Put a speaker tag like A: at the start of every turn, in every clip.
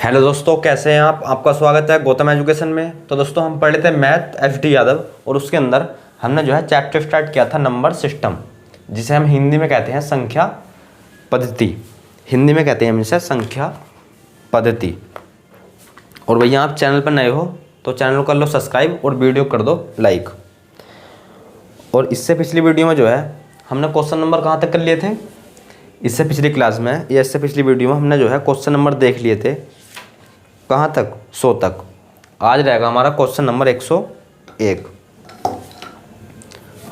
A: Hello दोस्तों, कैसे हैं आप? आपका स्वागत है गौतम एजुकेशन में। तो दोस्तों, हम पढ़ रहे थे मैथ एसडी यादव, और उसके अंदर हमने जो है चैप्टर स्टार्ट किया था नंबर सिस्टम, जिसे हम हिंदी में कहते हैं संख्या पद्धति। हिंदी में कहते हैं हम इसे संख्या पद्धति। और भैया आप चैनल पर नए हो तो चैनल को कर लो सब्सक्राइब और वीडियो कर दो लाइक। और इससे पिछली वीडियो में जो है हमने क्वेश्चन नंबर कहाँ तक कर लिए थे? इससे पिछली क्लास में या इससे पिछली वीडियो में हमने जो है क्वेश्चन नंबर देख लिए थे कहाँ तक? 100 तक। आज रहेगा हमारा क्वेश्चन नंबर 101।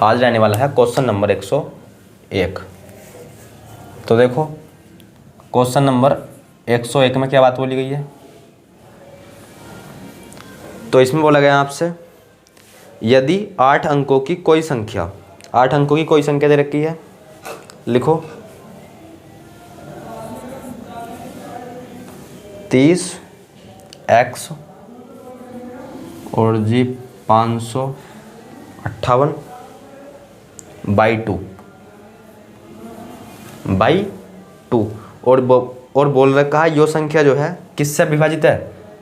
A: आज रहने वाला है क्वेश्चन नंबर 101। तो देखो, क्वेश्चन नंबर 101 में क्या बात बोली गई है? तो इसमें बोला गया आपसे, यदि 8 अंकों की कोई संख्या, 8 अंकों की कोई संख्या दे रखी है, लिखो 30x और जी 558 बाई 2 और बोल रखा है यो संख्या जो है किससे विभाजित है?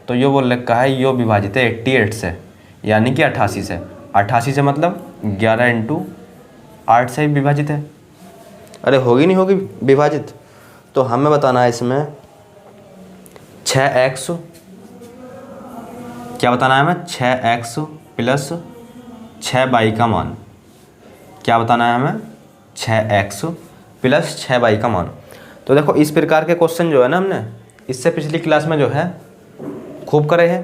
A: तो यो बोल रखा है यो विभाजित है 88 से, यानी कि 88 से। 88 से मतलब 11 × 8 से विभाजित है। अरे होगी नहीं होगी विभाजित? तो हमें बताना है इसमें 6x, क्या बताना है हमें? 6x प्लस 6y का मान। क्या बताना है हमें? 6x प्लस 6y का मान। तो देखो, इस प्रकार के क्वेश्चन जो है ना हमने इससे पिछली क्लास में जो है खूब करे हैं।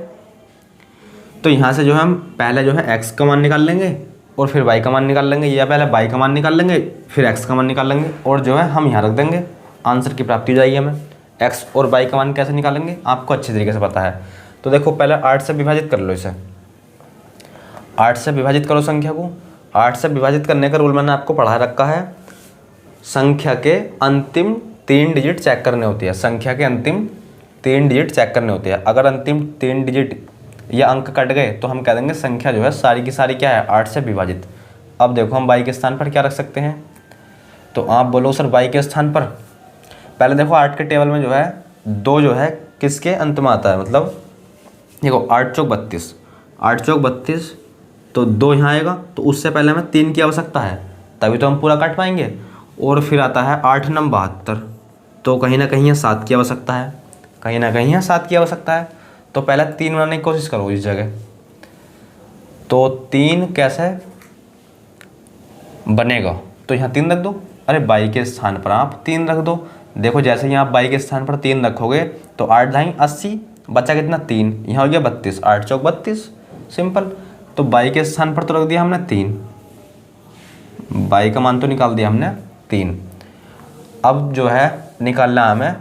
A: तो यहाँ से जो है हम पहले जो है x का मान निकाल लेंगे और फिर y का मान निकाल लेंगे, या पहले y का मान निकाल लेंगे फिर x का मान निकाल लेंगे, और जो है हम यहाँ रख देंगे। आंसर की प्राप्ति हो जाएगी हमें। x और y का मान कैसे निकालेंगे आपको अच्छी तरीके से पता है। तो देखो, पहले 8 से विभाजित कर लो इसे। 8 से विभाजित करो संख्या को। 8 से विभाजित करने का रूल मैंने आपको पढ़ा रखा है। संख्या के अंतिम 3 डिजिट चेक करने होती है। संख्या के अंतिम 3 डिजिट चेक करने होते हैं। अगर अंतिम 3 डिजिट या अंक कट गए तो हम कह देंगे संख्या जो है सारी की सारी क्या है? 8 से विभाजित। अब देखो, हम y के स्थान पर क्या रख सकते हैं? तो आप बोलो सर y के स्थान पर, पहले देखो 8 के टेबल में जो है 2 जो है किसके अंत में आता है? मतलब देखो 8 चौक 32, 8 चौक 32, तो 2 यहाँ आएगा, तो उससे पहले हमें 3 की आवश्यकता है, तभी तो हम पूरा काट पाएंगे। और फिर आता है 8 9 72, तो कहीं ना कहीं यहाँ 7 की आवश्यकता है, कहीं ना कहीं यहाँ 7 की आवश्यकता है। तो पहले 3 बनाने की कोशिश करो इस जगह। तो 3 कैसे बनेगा? तो यहाँ 3 रख दो। अरे बाई के स्थान पर आप 3 रख दो। देखो, जैसे ही आप बाई के स्थान पर 3 रखोगे तो 8 ढाई 80, बचा कितना? 3। यहाँ हो गया 32, 8 चौक 32, सिंपल। तो बाई के स्थान पर तो रख दिया हमने 3, बाई का मान तो निकाल दिया हमने 3। अब जो है निकालना हमें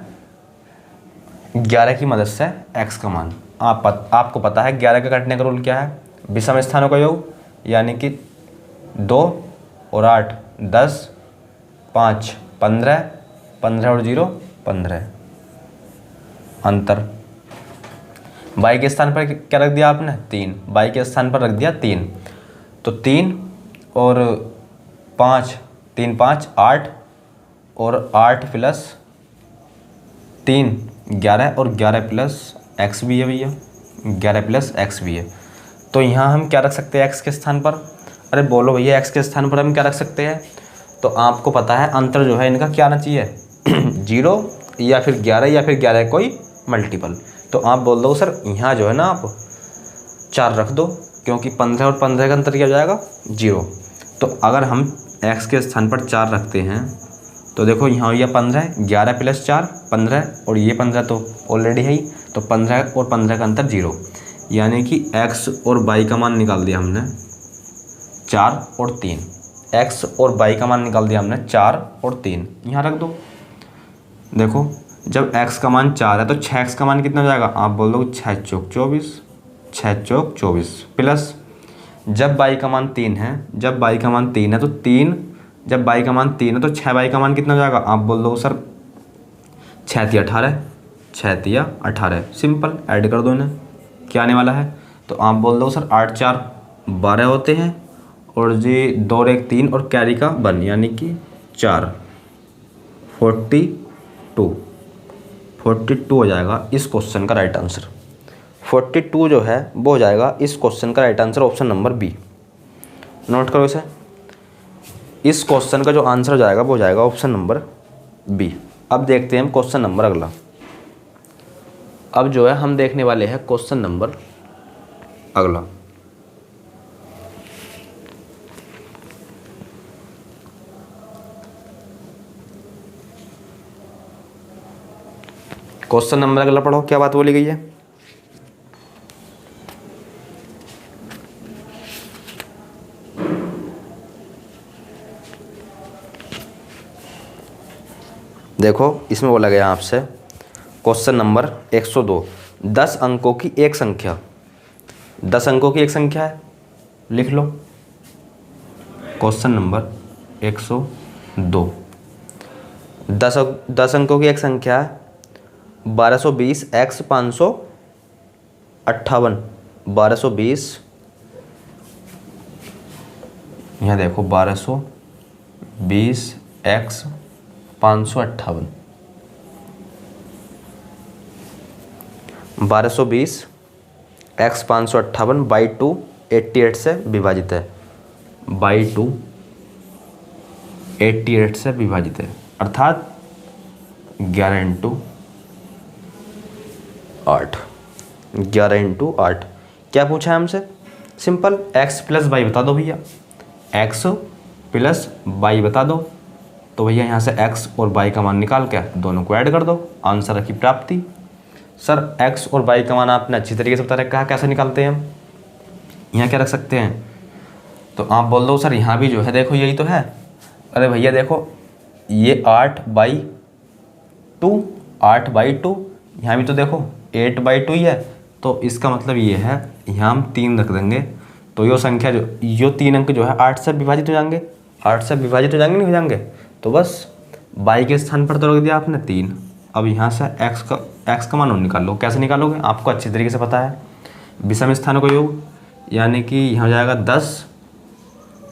A: 11 की मदद से x का मान। आपको पता है 11 का कटने का रूल क्या है? विषम स्थानों का योग, यानी कि 2 और 8 10, 5 15, 15 और 0 15। अंतर y के स्थान पर क्या रख दिया आपने? 3। y के स्थान पर रख दिया 3। तो 3 और 5, 3 5 8, और 8 प्लस 3 11, और 11 प्लस x भी है भैया, 11 प्लस x भी है। तो यहाँ हम क्या रख सकते हैं x के स्थान पर? अरे बोलो भैया, x के स्थान पर हम क्या रख सकते हैं? तो आपको पता है अंतर जो है इनका क्या आना चाहिए? 0 या फिर 11, या फिर 11 कोई मल्टीपल। तो आप बोल दो सर यहाँ जो है ना आप 4 रख दो, क्योंकि 15 और 15 का अंतर क्या हो जाएगा? 0। तो अगर हम x के स्थान पर 4 रखते हैं तो देखो यहाँ हो गया 15, 11 प्लस 4 15, और ये 15 तो ऑलरेडी है ही, तो 15 और 15 का अंतर 0, यानी कि x और y का मान निकाल दिया हमने 4 और 3। x और y का मान निकाल दिया हमने 4 और 3, यहाँ रख दो। देखो, जब x का मान 4 है तो 6x का मान कितना हो जाएगा? आप बोल दो 6 चौक 24, 6 चौक 24, प्लस जब y का मान 3 है, जब y का मान 3 है तो 3, जब y का मान 3 है तो 6y का मान कितना हो जाएगा? आप बोल दो सर 6 3 18, 6 3 18, सिंपल ऐड कर दो इन्हें, क्या आने वाला है? तो आप बोल दो सर 8 4 12 होते हैं, और जी 2 और 1 3, और कैरी का 1, यानी कि 4 42 42 हो जाएगा इस क्वेश्चन का राइट आंसर। 42 जो है वो हो जाएगा इस क्वेश्चन का right answer, option number B. Note करो इसे। इस क्वेश्चन का जो आंसर हो जाएगा वो हो जाएगा ऑप्शन नंबर बी। अब देखते हैं हम क्वेश्चन नंबर अगला। अब जो है हम देखने वाले हैं क्वेश्चन नंबर अगला। क्वेश्चन नंबर अगला पढ़ो, क्या बात बोली गई है। देखो इसमें बोला गया आपसे क्वेश्चन नंबर 102, 10 अंकों की एक संख्या, 10 अंकों की एक संख्या है, लिख लो। क्वेश्चन नंबर 102, 10 अंकों की एक संख्या है, 1220 x 558, 1220, यहाँ देखो 1220 x 558, 1220 x 558 बाई 2 88 से विभाजित है, बाई 2 88 से विभाजित है, अर्थात 11 इंटू 8, 11 इंटू 8। क्या पूछा है हमसे? सिंपल x प्लस वाई बता दो भैया, x प्लस वाई बता दो। तो भैया यहाँ से x और y का मान निकाल के दोनों को ऐड कर दो, आंसर की प्राप्ति। सर x और y का मान आपने अच्छी तरीके से बता रखा है, कैसे निकालते हैं हम? यहाँ क्या रख सकते हैं? तो आप बोल दो सर यहाँ भी जो है देखो यही तो है। अरे भैया देखो ये 8/2, 8/2, यहाँ भी तो देखो 8/2 ही है। तो इसका मतलब ये है यहाँ हम 3 रख देंगे, तो यो संख्या जो 3 अंक जो है 8 से विभाजित हो जाएंगे, 8 से विभाजित हो जाएंगे, नहीं हो जाएंगे? तो बस y के स्थान पर तो रख दिया आपने 3। अब यहाँ से x का मान निकाल लो। कैसे निकालोगे? आपको अच्छी तरीके से पता है, विषम स्थानों का योग, यानी कि यहाँ हो जाएगा 10,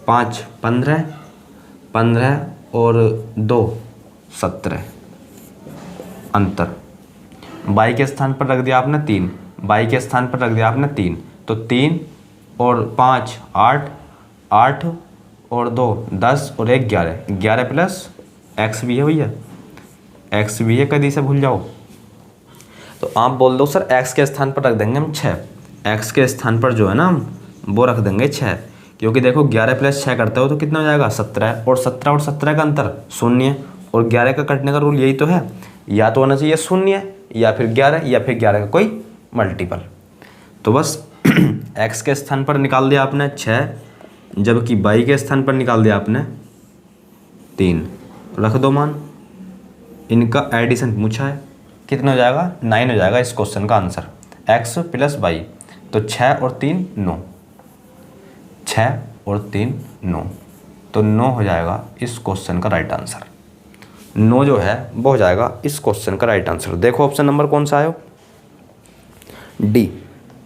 A: 5 15, 15 और 2 17, अंतर। y के स्थान पर रख दिया आपने 3, y के स्थान पर रख दिया आपने 3, तो 3 और 5 8, 8 और 2 10 और 1 11, 11 प्लस x भी है भैया, x भी है, कभी से भूल जाओ। तो आप बोल दो सर x के स्थान पर रख देंगे हम 6, x के स्थान पर जो है ना हम वो रख देंगे 6, क्योंकि देखो 11 प्लस 6 करते हो तो कितना हो जाएगा 17, और 17 और 17 का अंतर 0, और 11 का कटने का रूल यही तो है, या तो होना चाहिए 0 या फिर 11 या फिर 11 का कोई मल्टीपल। तो बस x के स्थान पर निकाल दिया आपने 6, जबकि y के स्थान पर निकाल दिया आपने 3, रख दो मान। इनका एडिशन पूछा है, कितना हो जाएगा? 9 हो जाएगा इस क्वेश्चन का आंसर, x प्लस वाई। तो 6 और 3 9, 6 और 3 9, तो 9 हो जाएगा इस क्वेश्चन का राइट आंसर। 9 जो है वो हो जाएगा इस क्वेश्चन का राइट आंसर। देखो ऑप्शन नंबर कौन सा है? डी,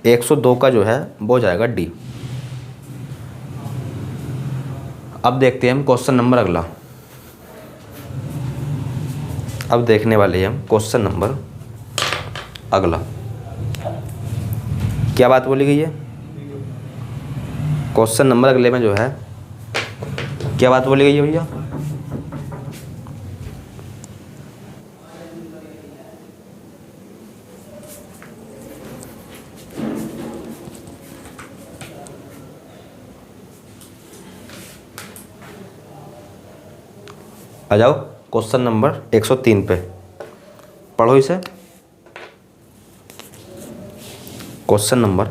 A: 102 का जो है वो हो जाएगा डी। अब देखते हैं हम क्वेश्चन नंबर अगला। अब देखने वाले हैं हम क्वेश्चन नंबर अगला। क्या बात बोली गई है? क्वेश्चन नंबर अगले में जो है क्या बात बोली गई है भैया? आ जाओ क्वेश्चन नंबर 103 पे, पढ़ो इसे। क्वेश्चन नंबर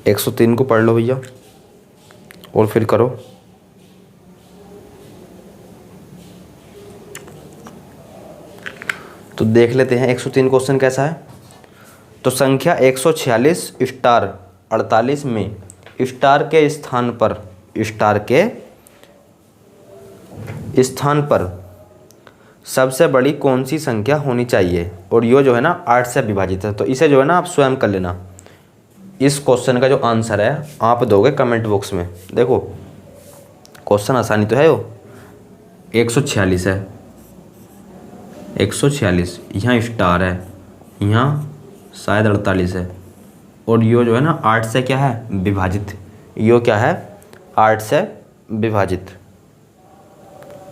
A: 103 को पढ़ लो भैया और फिर करो। तो देख लेते हैं 103 क्वेश्चन कैसा है। तो संख्या 146 स्टार 48 में स्टार के स्थान पर सबसे बड़ी कौन सी संख्या होनी चाहिए? और ये जो है ना 8 से विभाजित है, तो इसे जो है ना आप स्वयं कर लेना। इस क्वेश्चन का जो आंसर है आप दोगे कमेंट बॉक्स में। देखो क्वेश्चन आसानी तो है, वो 146 है, 146, यहाँ स्टार है, यहाँ शायद 48 है, और यो जो है ना 8 से क्या है विभाजित, यो क्या है 8 से विभाजित,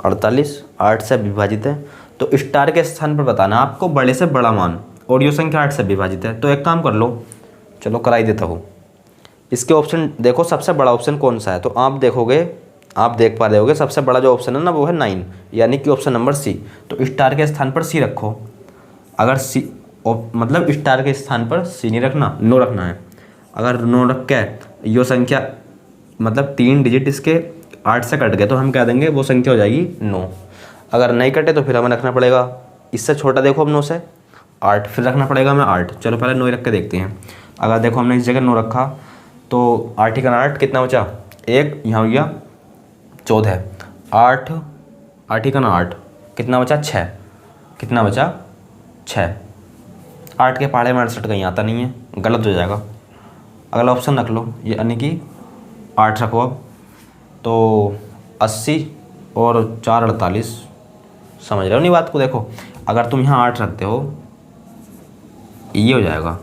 A: 48 8 से विभाजित है। तो स्टार के स्थान पर बताना आपको बड़े से बड़ा मान, और यो संख्या 8 से विभाजित है। तो एक काम कर लो, चलो करा ही देता हूँ। इसके ऑप्शन देखो, सबसे बड़ा ऑप्शन कौन सा है, तो आप देखोगे, आप देख पा रहे होगे सबसे बड़ा जो ऑप्शन है ना वो है 9, यानी कि ऑप्शन नंबर सी। तो स्टार के स्थान पर सी रखो। अगर सी मतलब स्टार के स्थान पर सी नहीं रखना, नो रखना है। अगर नो रख के यो संख्या मतलब 3 डिजिट इसके 8 से कट गए तो हम कह देंगे वो संख्या हो जाएगी 9। अगर नहीं कटे तो फिर हमें रखना पड़ेगा इससे छोटा, देखो अब 9 से 8, फिर रखना पड़ेगा हमें 8। चलो पहले 9 रख के देखते हैं। अगर देखो हमने इस जगह 9 रखा तो 8 का 8 कितना बचा, 1, यहाँ हो गया 14, 8 8 का 8 कितना बचा 6, कितना बचा 6। 8 के पहाड़े में 68 कहीं आता नहीं है, गलत हो जाएगा। अगला ऑप्शन रख लो, यानी कि 8 रखो अब, तो 80 और 4 48। समझ रहे हो नहीं बात को। देखो अगर तुम यहाँ 8 रखते हो ये हो जाएगा,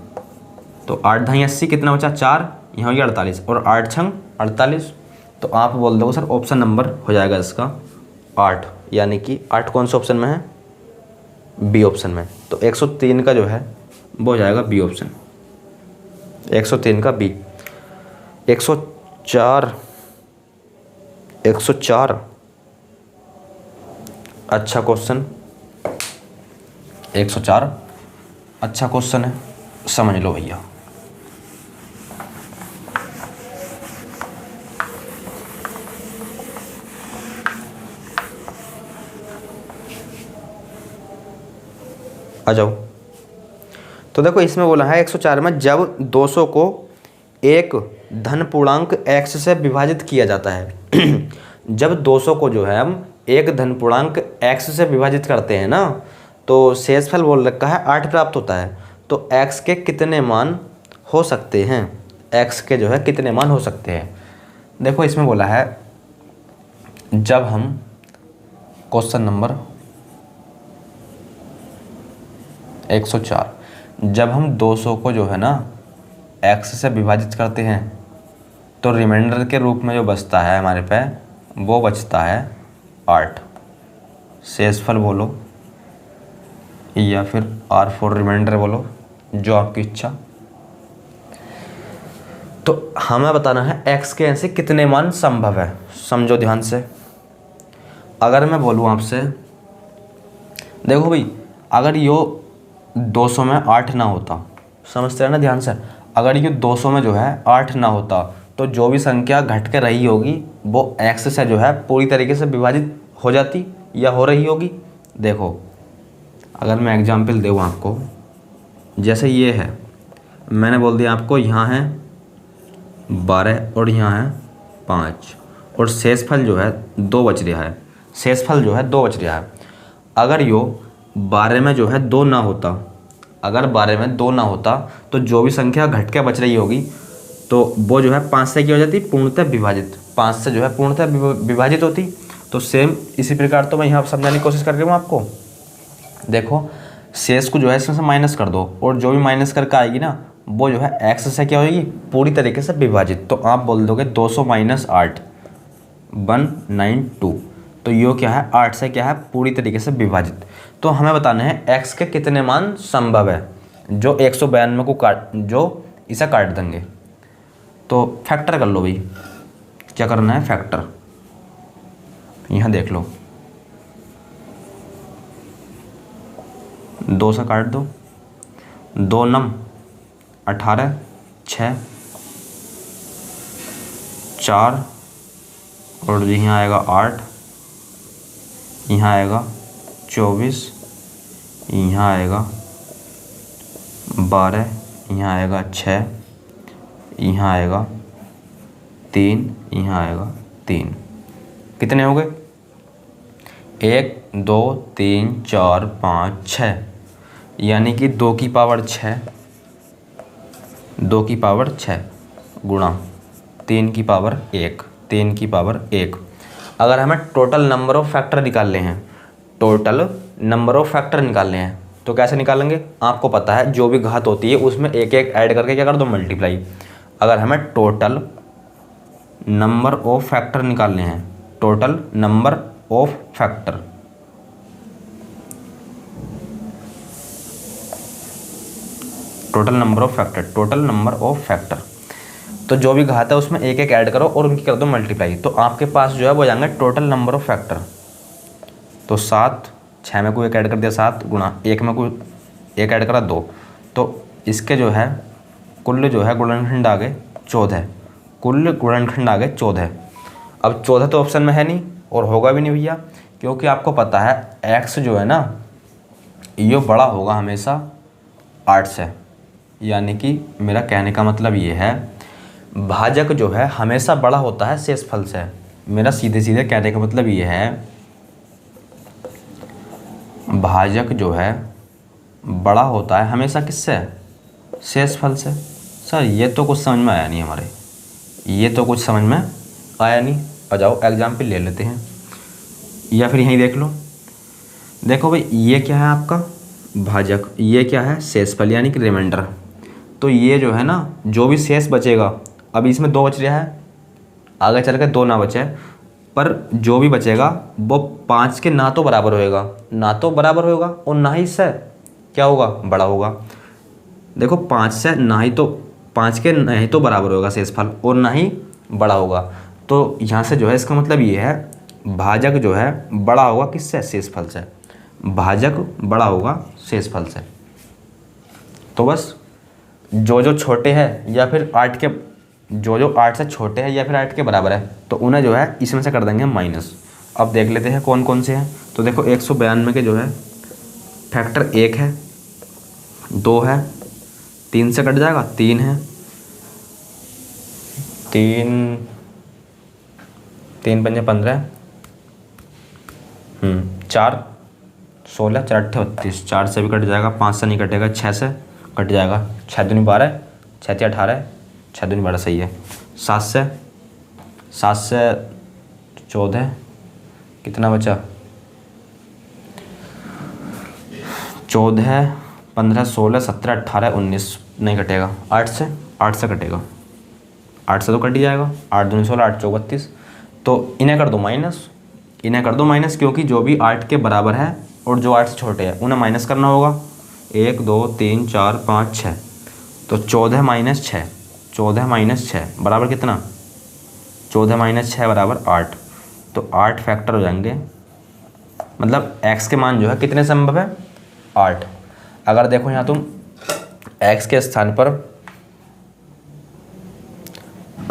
A: तो 8 ढाई 80 कितना बचा 4, यहाँ हो गया 48, और 8 छंग 48। तो आप बोल दो सर ऑप्शन नंबर हो जाएगा इसका 8, यानी कि 8 कौन से ऑप्शन में है, बी ऑप्शन में। तो 103 का जो है वो हो जाएगा बी ऑप्शन, 103 का बी। 104 अच्छा क्वेश्चन, 104 अच्छा क्वेश्चन है, समझ लो भैया। आ जाओ। तो देखो इसमें बोला है 104 में जब 200 को एक धन पूर्णांक x से विभाजित किया जाता है जब 200 को जो है हम एक धन पूर्णांक x से विभाजित करते हैं ना, तो शेषफल बोल रखा है 8 प्राप्त होता है। तो x के कितने मान हो सकते हैं, x के जो है कितने मान हो सकते हैं। देखो इसमें बोला है जब हम क्वेश्चन नंबर 104, जब हम 200 को जो है ना x से विभाजित करते हैं तो रिमाइंडर के रूप में जो बचता है हमारे पे वो बचता है 8। शेषफल बोलो या फिर R4 रिमाइंडर बोलो, जो आपकी इच्छा। तो हमें बताना है x के ऐसे कितने मान संभव है। समझो ध्यान से। अगर मैं बोलूँ आपसे, देखो भाई अगर यो 200 में 8 ना होता, समझते हैं ना ध्यान से, अगर ये 200 में जो है 8 ना होता तो जो भी संख्या घट के रही होगी वो x से जो है पूरी तरीके से विभाजित हो जाती या हो रही होगी। देखो अगर मैं एग्जांपल दूँ आपको, जैसे ये है, मैंने बोल दिया आपको यहाँ है 12 और यहाँ है 5, और शेषफल जो है 2 बच रहा है, शेषफल जो है 2 बच रहा है। अगर यो 12 में जो है 2 ना होता, अगर 12 में 2 ना होता तो जो भी संख्या घट के बच रही होगी तो वो जो है 5 से क्या हो जाती, पूर्णतः विभाजित, 5 से जो है पूर्णतः विभाजित होती। तो सेम इसी प्रकार तो मैं यहाँ समझाने की कोशिश कर रही हूँ आपको। देखो शेष को जो है इसमें से माइनस कर दो, और जो भी माइनस करके आएगी ना वो जो है x से क्या होगी, पूरी तरीके से विभाजित। तो आप बोल दोगे 200 माइनस 8 192, तो यो क्या है 8 से क्या है पूरी तरीके से विभाजित। तो हमें बताना है x के कितने मान संभव है जो 192 को जो इसे काट देंगे। तो फैक्टर कर लो भाई, क्या करना है फैक्टर। यहाँ देख लो 2 से काट दो, 2 9 18, 6 4, और यहाँ आएगा 8, यहाँ आएगा 24, यहाँ आएगा 12, यहाँ आएगा 6, यहाँ आएगा 3, यहाँ आएगा 3। कितने हो गए, 1 2 3 4 5 6, यानी कि 2 की पावर 6, 2 की पावर 6 गुणा 3 की पावर 1, 3 की पावर 1। अगर हमें टोटल नंबर ऑफ फैक्टर निकालने हैं, टोटल नंबर ऑफ फैक्टर निकालने हैं। तो कैसे निकालेंगे, आपको पता है जो भी घात होती है उसमें एक एक ऐड करके क्या कर दो, मल्टीप्लाई। अगर हमें टोटल नंबर ऑफ फैक्टर निकालने हैं, total number of factor, total number of factor, total number of factor, तो जो भी घात है उसमें एक एक ऐड करो और उनकी कर दो मल्टीप्लाई। तो आपके पास जो है वो जाएंगे टोटल नंबर ऑफ फैक्टर। तो 7, 6 में कोई एक ऐड कर दिया 7 गुणा 1 में कोई एक ऐड करा 2, तो इसके जो है कुल जो है गुणनखंड आ गए 14, कुल गुणनखंड आ गए 14। अब 14 तो ऑप्शन में है नहीं और होगा भी नहीं भैया, क्योंकि आपको पता है x जो है ना ये बड़ा होगा हमेशा 8 से, यानी कि मेरा कहने का मतलब ये है भाजक जो है हमेशा बड़ा होता है शेषफल से। मेरा सीधे सीधे कहने का मतलब ये है भाजक जो है बड़ा होता है हमेशा किससे, शेषफल से। सर ये तो कुछ समझ में आया नहीं हमारे, ये तो कुछ समझ में आया नहीं। आ जाओ एग्जाम्पल ले लेते हैं, या फिर यहीं देख लो। देखो भाई ये क्या है आपका भाजक, ये क्या है शेषफल यानी कि रिमाइंडर। तो ये जो है ना जो भी शेष बचेगा, अभी इसमें 2 बच रहा है, आगे चल के 2 ना बचे, पर जो भी बचेगा वो 5 के ना तो बराबर होएगा, ना तो बराबर होगा और ना ही इससे क्या होगा, बड़ा होगा। देखो 5 से ना ही तो 5 के ना ही तो बराबर होगा शेषफल और ना ही बड़ा होगा। तो यहाँ से जो है इसका मतलब ये है भाजक जो है बड़ा होगा किससे, शेषफल से। भाजक बड़ा होगा शेषफल से। तो बस जो छोटे हैं या फिर 8 के जो 8 से छोटे हैं या फिर 8 के बराबर है तो उन्हें जो है इसमें से कर देंगे माइनस। अब देख लेते हैं कौन कौन से हैं। तो देखो 192 के जो है फैक्टर 1 है, 2 है, 3 से कट जाएगा 3 है, 3 पंजे 15, 4 16, 4 8 32, 4 से भी कट जाएगा, 5 से नहीं कटेगा, 6 से कट जाएगा, 6 दूनी 12, 6 3 18, 6 दूनी 12 सही है। 7 से 14, कितना बचा 14, 15, 16, 17, 18, 19 नहीं कटेगा, 8 से कटेगा, 8 से तो कट ही जाएगा, 8 दूनी 16, 8 चौक 32। तो इन्हें कर दो माइनस, क्योंकि जो भी 8 के बराबर है और जो 8 से छोटे हैं उन्हें माइनस करना होगा। 1 2 3 4 5 6, तो 14 माइनस 6, 14 माइनस 6 बराबर कितना, 14 माइनस 6 बराबर 8। तो 8 फैक्टर हो जाएंगे, मतलब x के मान जो है कितने संभव है, 8। अगर देखो यहाँ तुम x के स्थान पर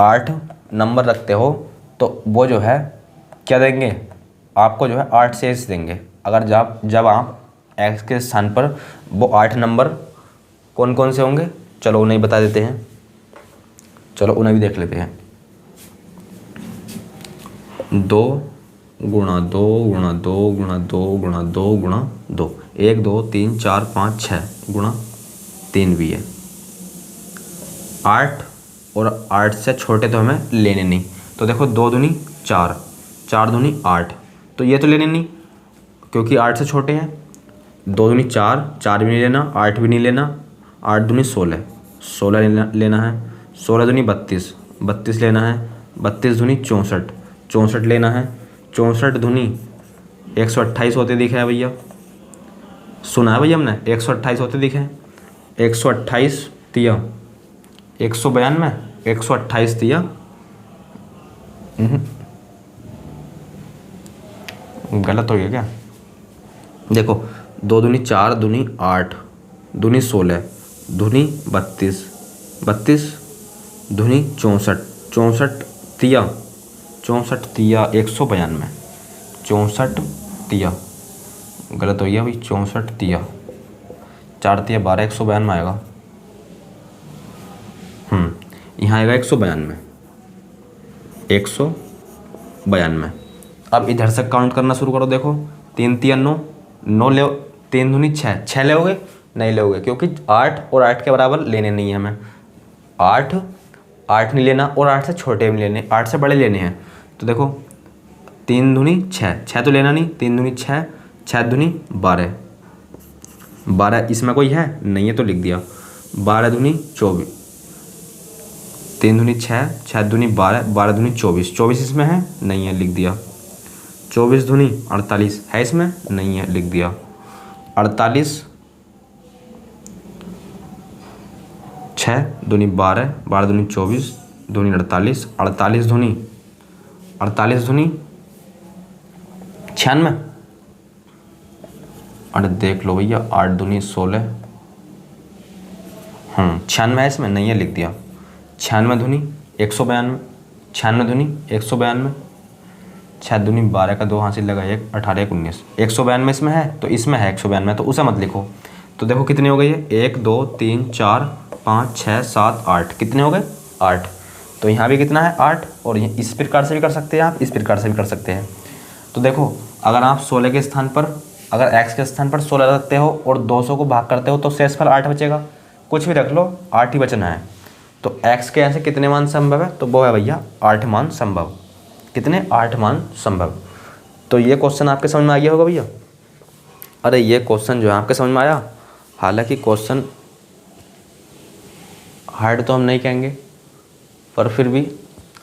A: 8 नंबर रखते हो तो वो जो है क्या देंगे आपको, जो है 8 शेष देंगे। अगर जब आप x के स्थान पर वो 8 नंबर कौन कौन से होंगे, चलो उन्हें बता देते हैं, चलो उन्हें भी देख लेते हैं। 2 गुणा 2 गुणा 2 गुणा 2 गुणा 2 गुणा 2, 1 2 3 4 5 6 गुणा 3 भी है। 8 और 8 से छोटे तो हमें लेने नहीं, तो देखो 2 दूनी 4, 4 दूनी 8, तो ये तो लेने नहीं क्योंकि 8 से छोटे हैं। 2 दूनी 4, 4 भी नहीं लेना, 8 भी नहीं लेना, 8 दूनी 16, 16 लेना है, 16 दूनी 32, 32 लेना है, 32 दूनी 64, 64 लेना है, 64 दूनी 128 होते दिखे है भैया, सुना है भैया हमने 128 होते दिखे हैं। 128 तिया 192, 128 तिया गलत हो गया क्या, देखो 2 दूनी 4 दूनी 8 दूनी 16 दूनी 32, 32 दूनी 64, 64 तिया 64 तिया 192, 64 तिया गलत हो गया भाई, 64 तिया 4 तिया 12, 192 आएगा। यहाँ आएगा 192, 192। अब इधर से काउंट करना शुरू करो। देखो 3 तिया 9, 9 ले, 3 दूनी 6, 6 लोगे नहीं लोगे क्योंकि 8 और 8 के बराबर लेने नहीं है हमें, 8 नहीं लेना और 8 से छोटे भी लेने, 8 से बड़े लेने हैं। तो देखो 3 दूनी 6, 6 तो लेना नहीं, 3 दूनी 6, छः दूनी 12, 12 इसमें कोई है नहीं है तो लिख दिया, 12 दूनी 24, 3 दूनी 6, 6 दूनी 12, 12 दूनी 24, 24 इसमें है नहीं है लिख दिया, 24 दूनी 48 है इसमें नहीं है लिख दिया, 48, 6 दूनी 12, 12 दूनी 24, दूनी 48, 48 दूनी 96, अरे देख लो भैया 8 दूनी 16, 96 है इसमें नहीं है लिख दिया, 96 दूनी 192, 96 दूनी 192, 6 दूनी 12 का 2 हाथ से लगा 1, 18 1 19, 192 इसमें है तो इसमें है 192 तो उसे मत लिखो। तो देखो कितने हो गए ये 1 2 3 4 5 6 7 8, कितने हो गए 8। तो यहाँ भी कितना है 8, और इस प्रकार से भी कर सकते हैं आप, इस प्रकार से भी कर सकते हैं। तो देखो अगर आप 16 के स्थान पर, अगर x के स्थान पर 16 रखते हो और 200 को भाग करते हो तो शेषफल 8 बचेगा, कुछ भी रख लो 8 ही बचना है। तो x के ऐसे कितने मान संभव है, तो वो है भैया 8 मान संभव, कितने 8 मान संभव। तो ये क्वेश्चन आपके समझ में आ गया होगा भैया। अरे ये क्वेश्चन जो है आपके समझ में आया, हालांकि क्वेश्चन हार्ड तो हम नहीं कहेंगे पर फिर भी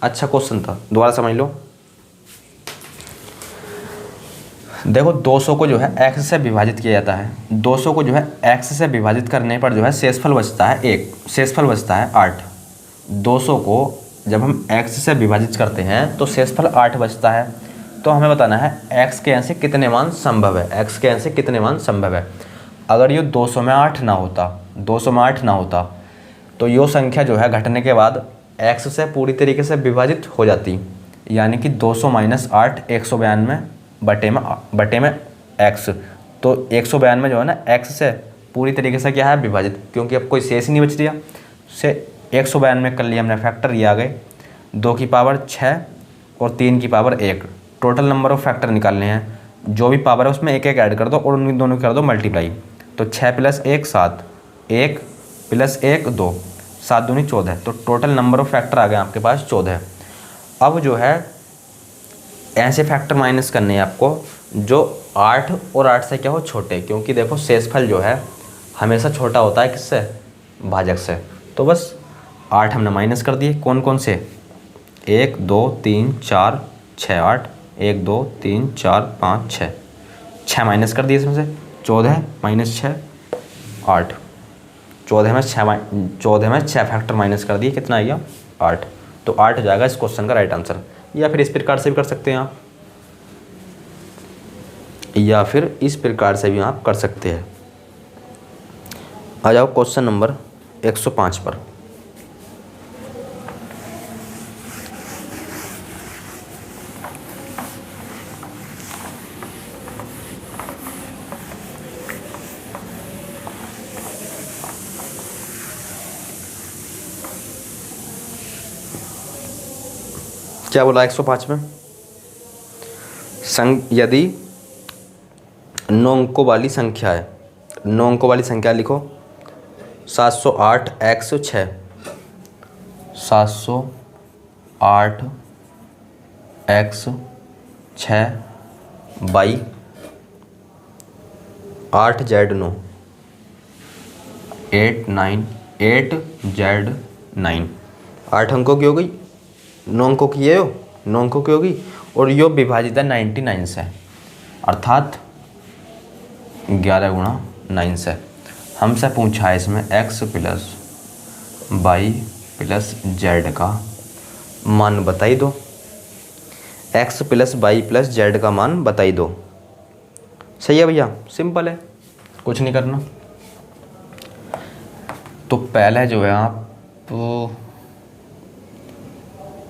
A: अच्छा क्वेश्चन था, दोबारा समझ लो। देखो 200 को जो है x से विभाजित किया जाता है, 200 को जो है x से विभाजित करने पर जो है शेषफल बचता है 1, शेषफल बचता है 8। 200 को जब हम x से विभाजित करते हैं तो शेषफल 8 बचता है। तो हमें बताना है x के ऐसे कितने मान संभव है, x के ऐसे कितने मान संभव है। अगर ये 200 में 8 ना होता, 200 में 8 ना होता तो यो संख्या जो है घटने के बाद x से पूरी तरीके से विभाजित हो जाती, यानी कि 200 माइनस 8 192 बटे में x। तो 192 जो है ना x से पूरी तरीके से क्या है विभाजित, क्योंकि अब कोई शेष ही नहीं बच दिया। से 192 कर लिया हमने फैक्टर, ये आ गए 2 की पावर 6 और 3 की power 1, total number of factor निकालने हैं, जो भी पावर है उसमें एक एक ऐड कर दो और उन दोनों कर दो मल्टीप्लाई। तो 6 + 1 7, 1 + 1 2, 7 दूनी 14, तो टोटल नंबर ऑफ फैक्टर आ गए आपके पास 14। अब जो है ऐसे फैक्टर माइनस करने हैं आपको जो 8 और 8 से क्या हो छोटे, क्योंकि देखो शेषफल जो है हमेशा छोटा होता है किससे, भाजक से। तो बस 8 हमने माइनस कर दिए, कौन कौन से 1 2 3 4 6 8, 1 2 3 4 5 6, 6 माइनस कर दिए इसमें से, 14 माइनस 6 8, 14 में 6 फैक्टर माइनस कर दिए, कितना आ गया 8। तो 8 हो जाएगा इस क्वेश्चन का राइट आंसर। या फिर इस प्रकार से भी कर सकते हैं आप, या फिर इस प्रकार से भी आप कर सकते हैं। आ जाओ क्वेश्चन नंबर 105 पर। क्या बोला 105 में, यदि 9 अंकों वाली संख्या है, 9 अंकों वाली संख्या लिखो 708 x 6, 708 x 6 by 8 z 9, 8 z 9, 8 अंकों की हो गई, 9 अंकों की ये हो, 9 अंकों की होगी, और यो विभाजित है 99 से, अर्थात 11 गुणा 9 से। हमसे पूछा है इसमें x + y + z का मान बताई दो, x + y + z का मान बताई दो। सही है भैया, सिंपल है, कुछ नहीं करना। तो पहले जो है आप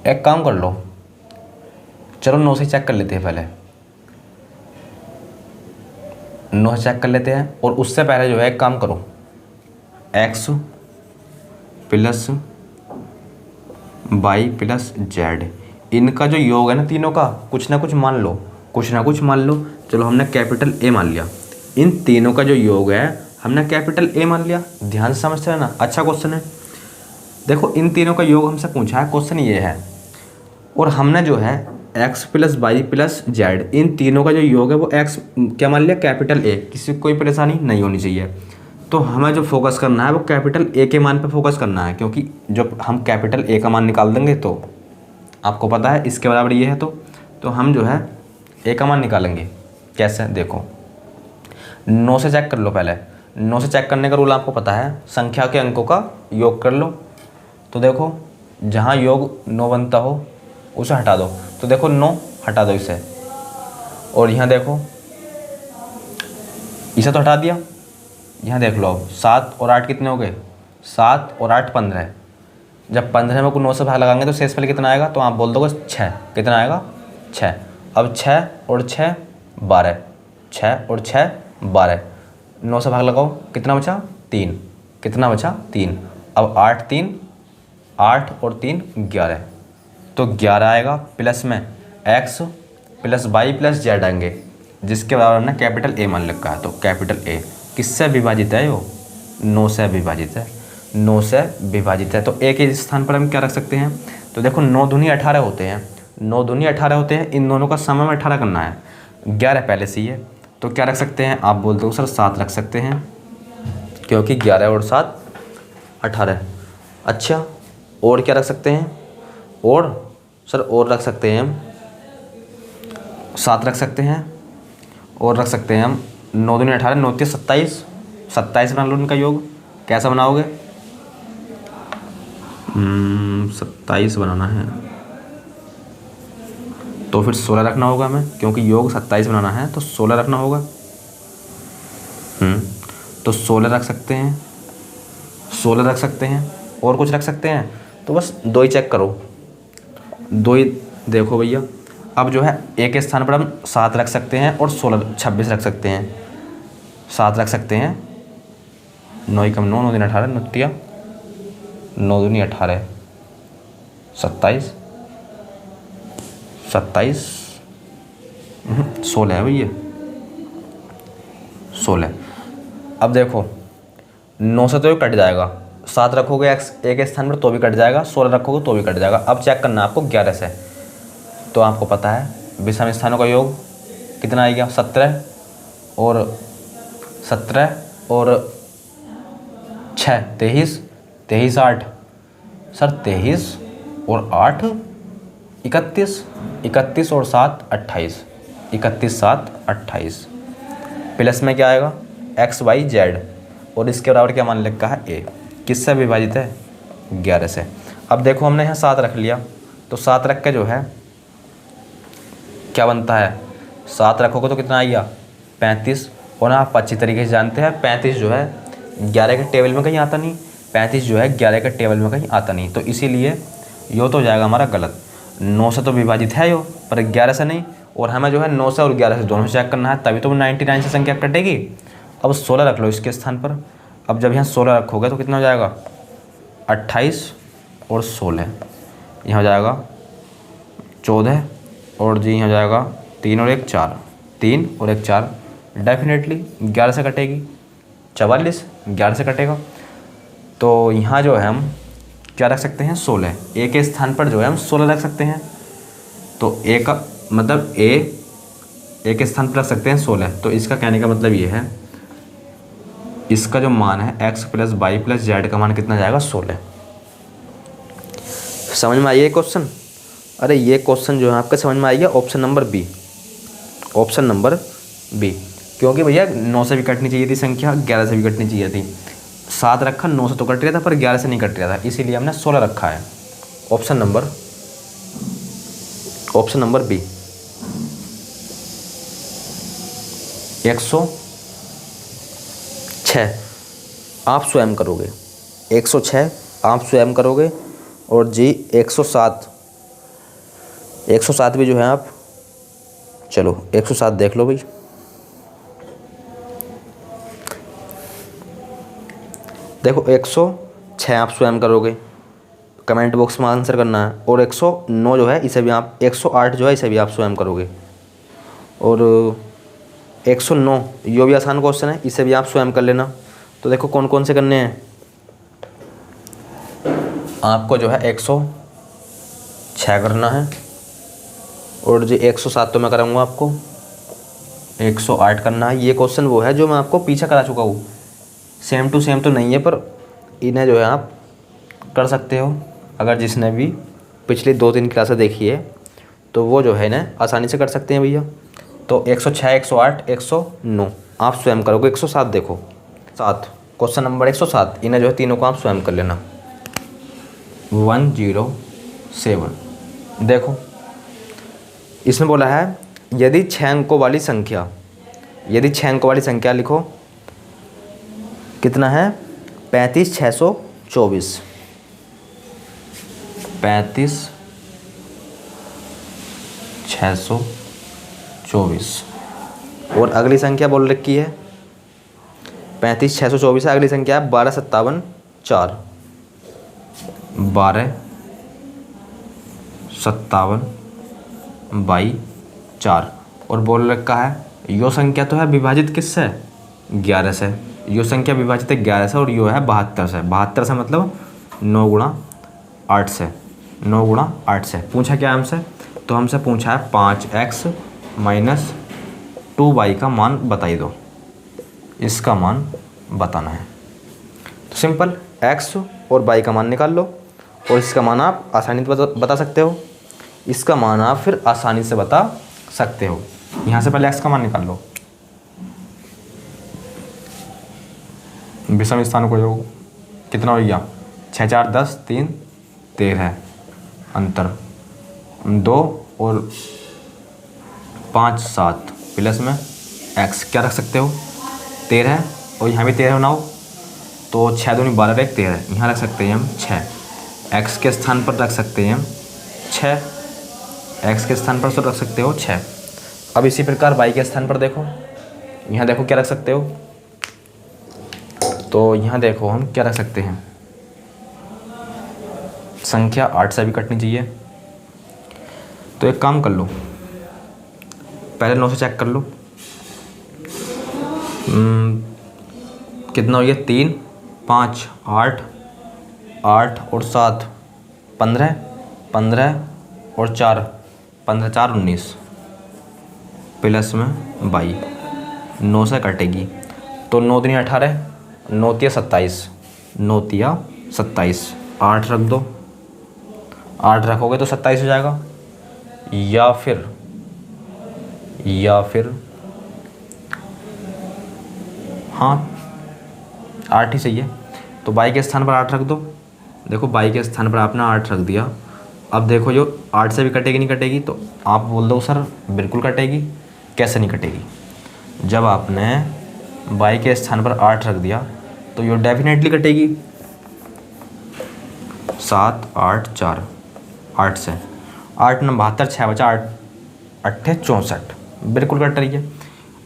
A: एक काम कर लो, चलो 9 से चेक कर लेते हैं, पहले 9 से चेक कर लेते हैं। और उससे पहले जो है एक काम करो, x + y + z, इनका जो योग है ना तीनों का, कुछ ना कुछ मान लो, कुछ ना कुछ मान लो। चलो हमने कैपिटल A मान लिया, इन तीनों का जो योग है हमने कैपिटल A मान लिया। ध्यान से समझते हैं ना, अच्छा क्वेश्चन है। देखो इन तीनों का योग हमसे पूछा है, क्वेश्चन ये है, और हमने जो है X plus Y plus Z, इन तीनों का जो योग है वो एक्स क्या मान लिया, कैपिटल ए। किसी को कोई परेशानी नहीं होनी चाहिए। तो हमें जो फोकस करना है वो कैपिटल ए के मान पे फोकस करना है, क्योंकि जब हम कैपिटल ए का मान निकाल देंगे तो आपको पता है इसके बराबर ये है, तो हम जो है ए का मान निकालेंगे। कैसे, देखो 9 से चेक कर लो। पहले 9 से चेक करने का रूल आपको पता है, संख्या के अंकों का योग कर लो। तो देखो जहाँ योग 9 बनता हो उसे हटा दो, तो देखो 9 हटा दो इसे, और यहाँ देखो इसे तो हटा दिया। यहाँ देख लो 7 और 8 कितने हो गए, 7 और 8 15। जब 15 में को 9 से भाग लगाएंगे तो शेषफल कितना आएगा, तो आप बोल दोगे 6। कितना आएगा, 6। अब 6 और 6 12, 6 और 6 12, 9 से भाग लगाओ कितना बचा, 3। कितना बचा, 3। अब 8 3, 8 और 3 11, तो 11 आएगा। प्लस में x plus Y plus Z आएंगे, जिसके बराबर हमने कैपिटल ए मान रखा है। तो कैपिटल ए किससे विभाजित है, वो 9 से विभाजित है। 9 से विभाजित है, तो ए के स्थान पर हम क्या रख सकते हैं, तो देखो 9 दूनी 18 होते हैं, 9 दूनी 18 होते हैं। इन दोनों का समय में 18 करना है, 11 पहले से ही है, तो क्या रख सकते हैं, आप बोलते हो सर 7 रख सकते हैं, क्योंकि 11 और 7 18। अच्छा, और क्या रख सकते हैं, और सर और रख सकते हैं हम 7 रख सकते हैं, और रख सकते हैं हम 9 दूनी 18, 9 3 27, 27 बना लो उनका योग। कैसा बनाओगे, 27 बनाना है, तो फिर 16 रखना होगा हमें, क्योंकि योग 27 बनाना है तो 16 रखना होगा। तो 16 रख सकते हैं, 16 रख सकते हैं, और कुछ रख सकते हैं, तो बस 2 ही चेक करो, 2 ही देखो भैया। अब जो है ए के स्थान पर हम 7 रख सकते हैं और 16 26 रख सकते हैं, 7 रख सकते हैं, 9 ही कम 9, 9 दूनी 18, 9 दूनी 18, 27 27 16 है भैया, 16। अब देखो 9 से तो ये कट जाएगा, 7 रखोगे एक्स ए के स्थान पर तो भी कट जाएगा, 16 रखोगे तो भी कट जाएगा। अब चेक करना है आपको 11 से, तो आपको पता है विषम स्थानों का योग कितना आ गया, 17 और 6 23, 23 8, सर 23 और 8 31, 31 और 7 28, 31 7 28। प्लस में क्या आएगा, एक्स वाई जेड, और इसके बराबर क्या मान रखा है, ए। किससे विभाजित है, 11 से। अब देखो हमने यहाँ 7 रख लिया, तो 7 रख के जो है क्या बनता है, 7 रखोगे तो कितना आएगा, 35। और ना आप अच्छी तरीके से जानते हैं 35 जो है 11 के टेबल में कहीं आता नहीं, 35 जो है 11 के टेबल में कहीं आता नहीं, तो इसीलिए यो तो हो जाएगा हमारा गलत। 9 से तो विभाजित है यो, पर 11 से नहीं, और हमें जो है 9 से और 11 से दोनों से चेक करना है, तभी तो 99 से संख्या कटेगी। अब 16 रख लो इसके स्थान पर। अब जब यहाँ 16 रखोगे तो कितना हो जाएगा, 28 और 16, यहाँ हो जाएगा 14, और जी यहाँ हो जाएगा 3 और 1 4, 3 और 1 4, डेफिनेटली 11 से कटेगी, 44 11 से कटेगा। तो यहाँ जो है हम क्या रख सकते हैं, 16। ए के स्थान पर जो है हम 16 रख सकते हैं, तो ए का मतलब ए के स्थान पर रख सकते हैं 16। तो इसका कहने का मतलब ये है, इसका जो मान है x plus Y plus Z का मान कितना जाएगा, 16। समझ में आई ये क्वेश्चन, अरे ये क्वेश्चन जो है आपका समझ में आएगा, option number B, option number B. क्योंकि भैया 9 से भी कटनी चाहिए थी संख्या, 11 से भी कटनी चाहिए थी। 7 रखा, 9 से तो कट रहा था पर 11 से नहीं कट रहा था, इसीलिए हमने 16 रखा है। ऑप्शन नंबर बी 106 आप स्वयं करोगे, 106 आप स्वयं करोगे, और जी 107 भी जो है आप, चलो 107 देख लो भाई। देखो 106 आप स्वयं करोगे, कमेंट बॉक्स में आंसर करना है, और 109 जो है इसे भी आप, 108 जो है इसे भी आप स्वयं करोगे, और 109 ये भी आसान क्वेश्चन है, इसे भी आप स्वयं कर लेना। तो देखो कौन कौन से करने हैं आपको, जो है 106 करना है, और जो 107 तो मैं कराऊंगा आपको, 108 करना है। ये क्वेश्चन वो है जो मैं आपको पीछे करा चुका हूँ, सेम टू सेम तो नहीं है, पर इन्हें जो है आप कर सकते हो। अगर जिसने भी पिछली 2-3 क्लासें देखी है तो वो जो है ना आसानी से कर सकते हैं भैया। तो 106, 108, 109 आप स्वयं करोगे। 107 देखो, 7 क्वेश्चन नंबर 107, इन्हें जो है तीनों को आप स्वयं कर लेना। 107 देखो, इसमें बोला है यदि 6 अंकों वाली संख्या, यदि 6 अंकों वाली संख्या लिखो, कितना है 35,624, 35,624। और अगली संख्या बोल रखी है 35,624 है, अगली संख्या है 12,57,4, 12,57/4। और बोल रखा है यो संख्या तो है विभाजित किससे, 11 से। यो संख्या विभाजित है 11 से और यो है 72 से। 72 से मतलब 9 गुणा 8 से, 9 गुणा 8 से। पूछा क्या हमसे, तो हमसे पूछा है 5x माइनस 2y का मान बताई दो, इसका मान बताना है। तो सिंपल x और y का मान निकाल लो, और इसका मान आप आसानी से बता सकते हो, इसका मान आप फिर आसानी से बता सकते हो। यहाँ से पहले x का मान निकाल लो, विषम स्थानों को योग कितना हो गया, 6 4 10 3 13, अंतर 2 और 5 7 प्लस में x क्या रख सकते हो 13, और यहाँ भी 13 बनाओ तो 6 दूनी 12 एक 13, यहाँ रख सकते हैं हम 6, x के स्थान पर रख सकते हैं हम 6, x के स्थान पर तो रख सकते हो 6। अब इसी प्रकार y के स्थान पर देखो, यहाँ देखो क्या रख सकते हो, तो यहाँ देखो हम क्या रख सकते हैं, संख्या 8 से भी कटनी चाहिए। तो एक काम कर लो, पहले 9 से चेक कर लो, कितना हो गया 3 5 8 8 और 7 15, 15 और 4 15 4 19 प्लस में 22, 9 से कटेगी तो 9 दूनी 18, 9 तिया 27, 9 तिया 27, 8 रख दो, 8 रखोगे तो 27 हो जाएगा, या फिर हाँ 8 ही सही है। तो y के स्थान पर 8 रख दो, देखो y के स्थान पर आपने 8 रख दिया। अब देखो जो 8 से भी कटेगी नहीं कटेगी, तो आप बोल दो सर बिल्कुल कटेगी। कैसे नहीं कटेगी, जब आपने y के स्थान पर 8 रख दिया तो ये डेफिनेटली कटेगी। 7 8 4 8 से 8 9 72, 6 बचा 8 8 64, बिल्कुल कट रही है।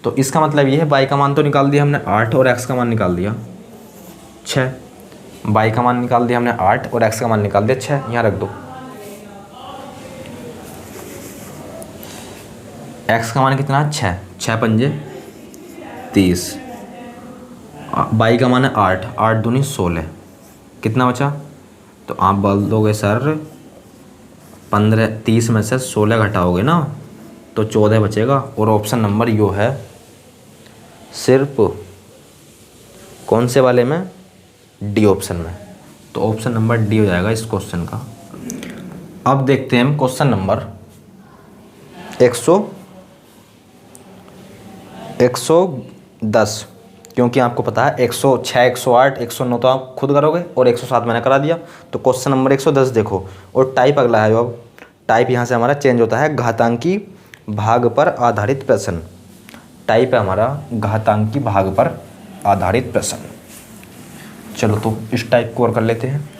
A: तो इसका मतलब ये है y का मान तो निकाल दिया हमने 8 और x का मान निकाल दिया 6, y का मान निकाल दिया हमने 8 और x का मान निकाल दिया 6, यहाँ रख दो। x का मान कितना 6, 6 पंजे 30, y का मान है 8, 8 दूनी 16, कितना बचा, तो आप बोल दोगे सर 15 30 में से 16 घटाओगे ना तो 14 बचेगा। और ऑप्शन नंबर यो है सिर्फ कौन से वाले में, डी ऑप्शन में। तो ऑप्शन नंबर डी हो जाएगा इस क्वेश्चन का। अब देखते हैं हम क्वेश्चन नंबर 110, क्योंकि आपको पता है 106 108 109 तो आप खुद करोगे और 107 मैंने करा दिया। तो क्वेश्चन नंबर 110 देखो, और टाइप अगला है जो, अब टाइप यहाँ से हमारा चेंज होता है, घातांकी भाग पर आधारित प्रश्न। टाइप है हमारा घातांकी भाग पर आधारित प्रश्न। चलो तो इस टाइप को और कर लेते हैं।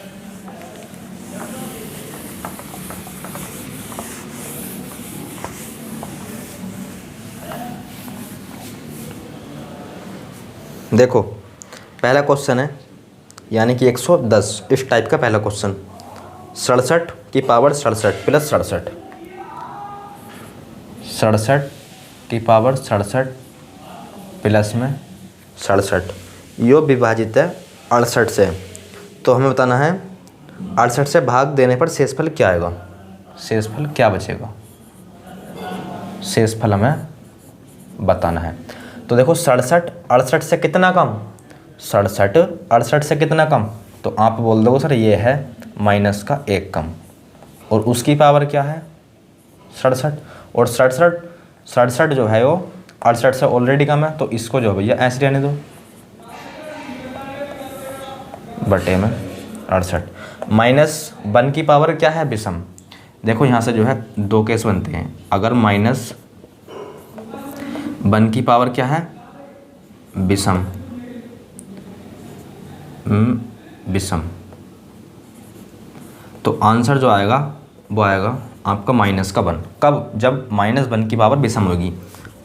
A: देखो पहला क्वेश्चन है यानी कि 110, इस टाइप का पहला क्वेश्चन, 67 की पावर 67 प्लस 67, 67 की पावर 67 प्लस में 67, यो विभाजित है 68 से। तो हमें बताना है 68 से भाग देने पर शेषफल क्या आएगा, शेषफल क्या बचेगा। शेष फल हमें बताना है। तो देखो 67 68 से कितना कम, 67 68 से कितना कम, तो आप बोल दो सर ये है माइनस का 1 कम, और उसकी पावर क्या है 67, और 67 जो है वो 68 से ऑलरेडी कम है, तो इसको जो भैया ऐसे रहने दो बटे में 68। माइनस 1 की पावर क्या है विषम, देखो यहाँ से जो है 2 केस बनते हैं, अगर माइनस 1 की पावर क्या है विषम, विषम, तो आंसर जो आएगा वो आएगा आपका माइनस का 1। कब, जब -1 की पावर विषम होगी।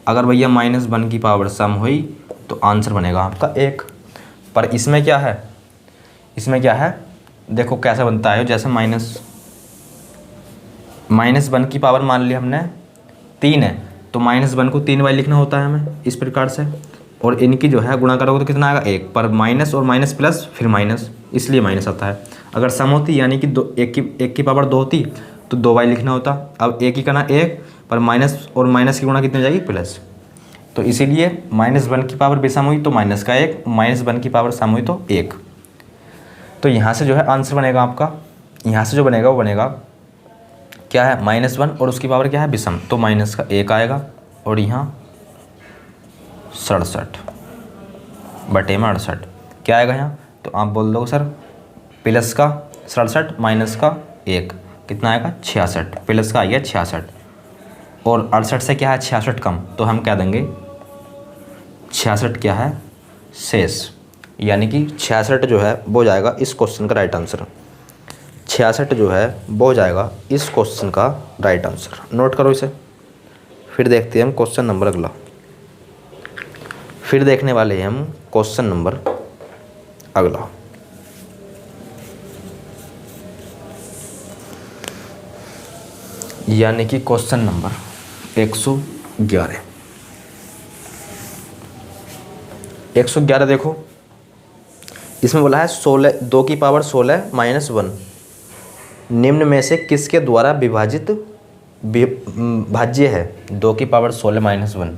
A: अगर भैया -1 की पावर सम हुई तो आंसर बनेगा आपका 1। पर इसमें क्या है, इसमें क्या है देखो कैसे बनता है, जैसे -1 की पावर मान लिया हमने 3 है, तो -1 को 3 बार लिखना होता है हमें इस प्रकार से, और इनकी जो है गुणा करोगे तो कितना आएगा 1, पर माइनस और माइनस प्लस फिर माइनस, इसलिए माइनस आता है। अगर सम होती यानी कि 1 की पावर 2 होती तो 2 बार लिखना होता, अब 1 ही करना 1, पर माइनस और माइनस की गुणा कितनी हो जाएगी प्लस, तो इसीलिए -1 की पावर विषम हुई तो माइनस का 1, -1 की पावर सम हुई तो 1। तो यहाँ से जो है आंसर बनेगा आपका, यहाँ से जो बनेगा वो बनेगा क्या है -1 और उसकी पावर क्या है विषम, तो माइनस का 1 आएगा, और यहाँ 67 बटे में 68 क्या आएगा यहाँ, तो आप बोल दो सर प्लस का 67 माइनस का 1 कितना आएगा 66, प्लस का आ गया 66, और 68 से क्या है 66 कम, तो हम कह देंगे 66 क्या है शेष, यानी कि 66 जो है वो जाएगा इस क्वेश्चन का राइट आंसर। 66 जो है वो जाएगा इस क्वेश्चन का राइट आंसर। नोट करो इसे। फिर देखते हैं हम क्वेश्चन नंबर अगला, फिर देखने वाले हैं हम क्वेश्चन नंबर अगला। यानी कि क्वेश्चन नंबर 111। 111 देखो, इसमें बोला है 16 2 की पावर 16 माइनस 1 निम्न में से किसके द्वारा विभाजित भाज्य है। 2 की पावर 16 माइनस 1,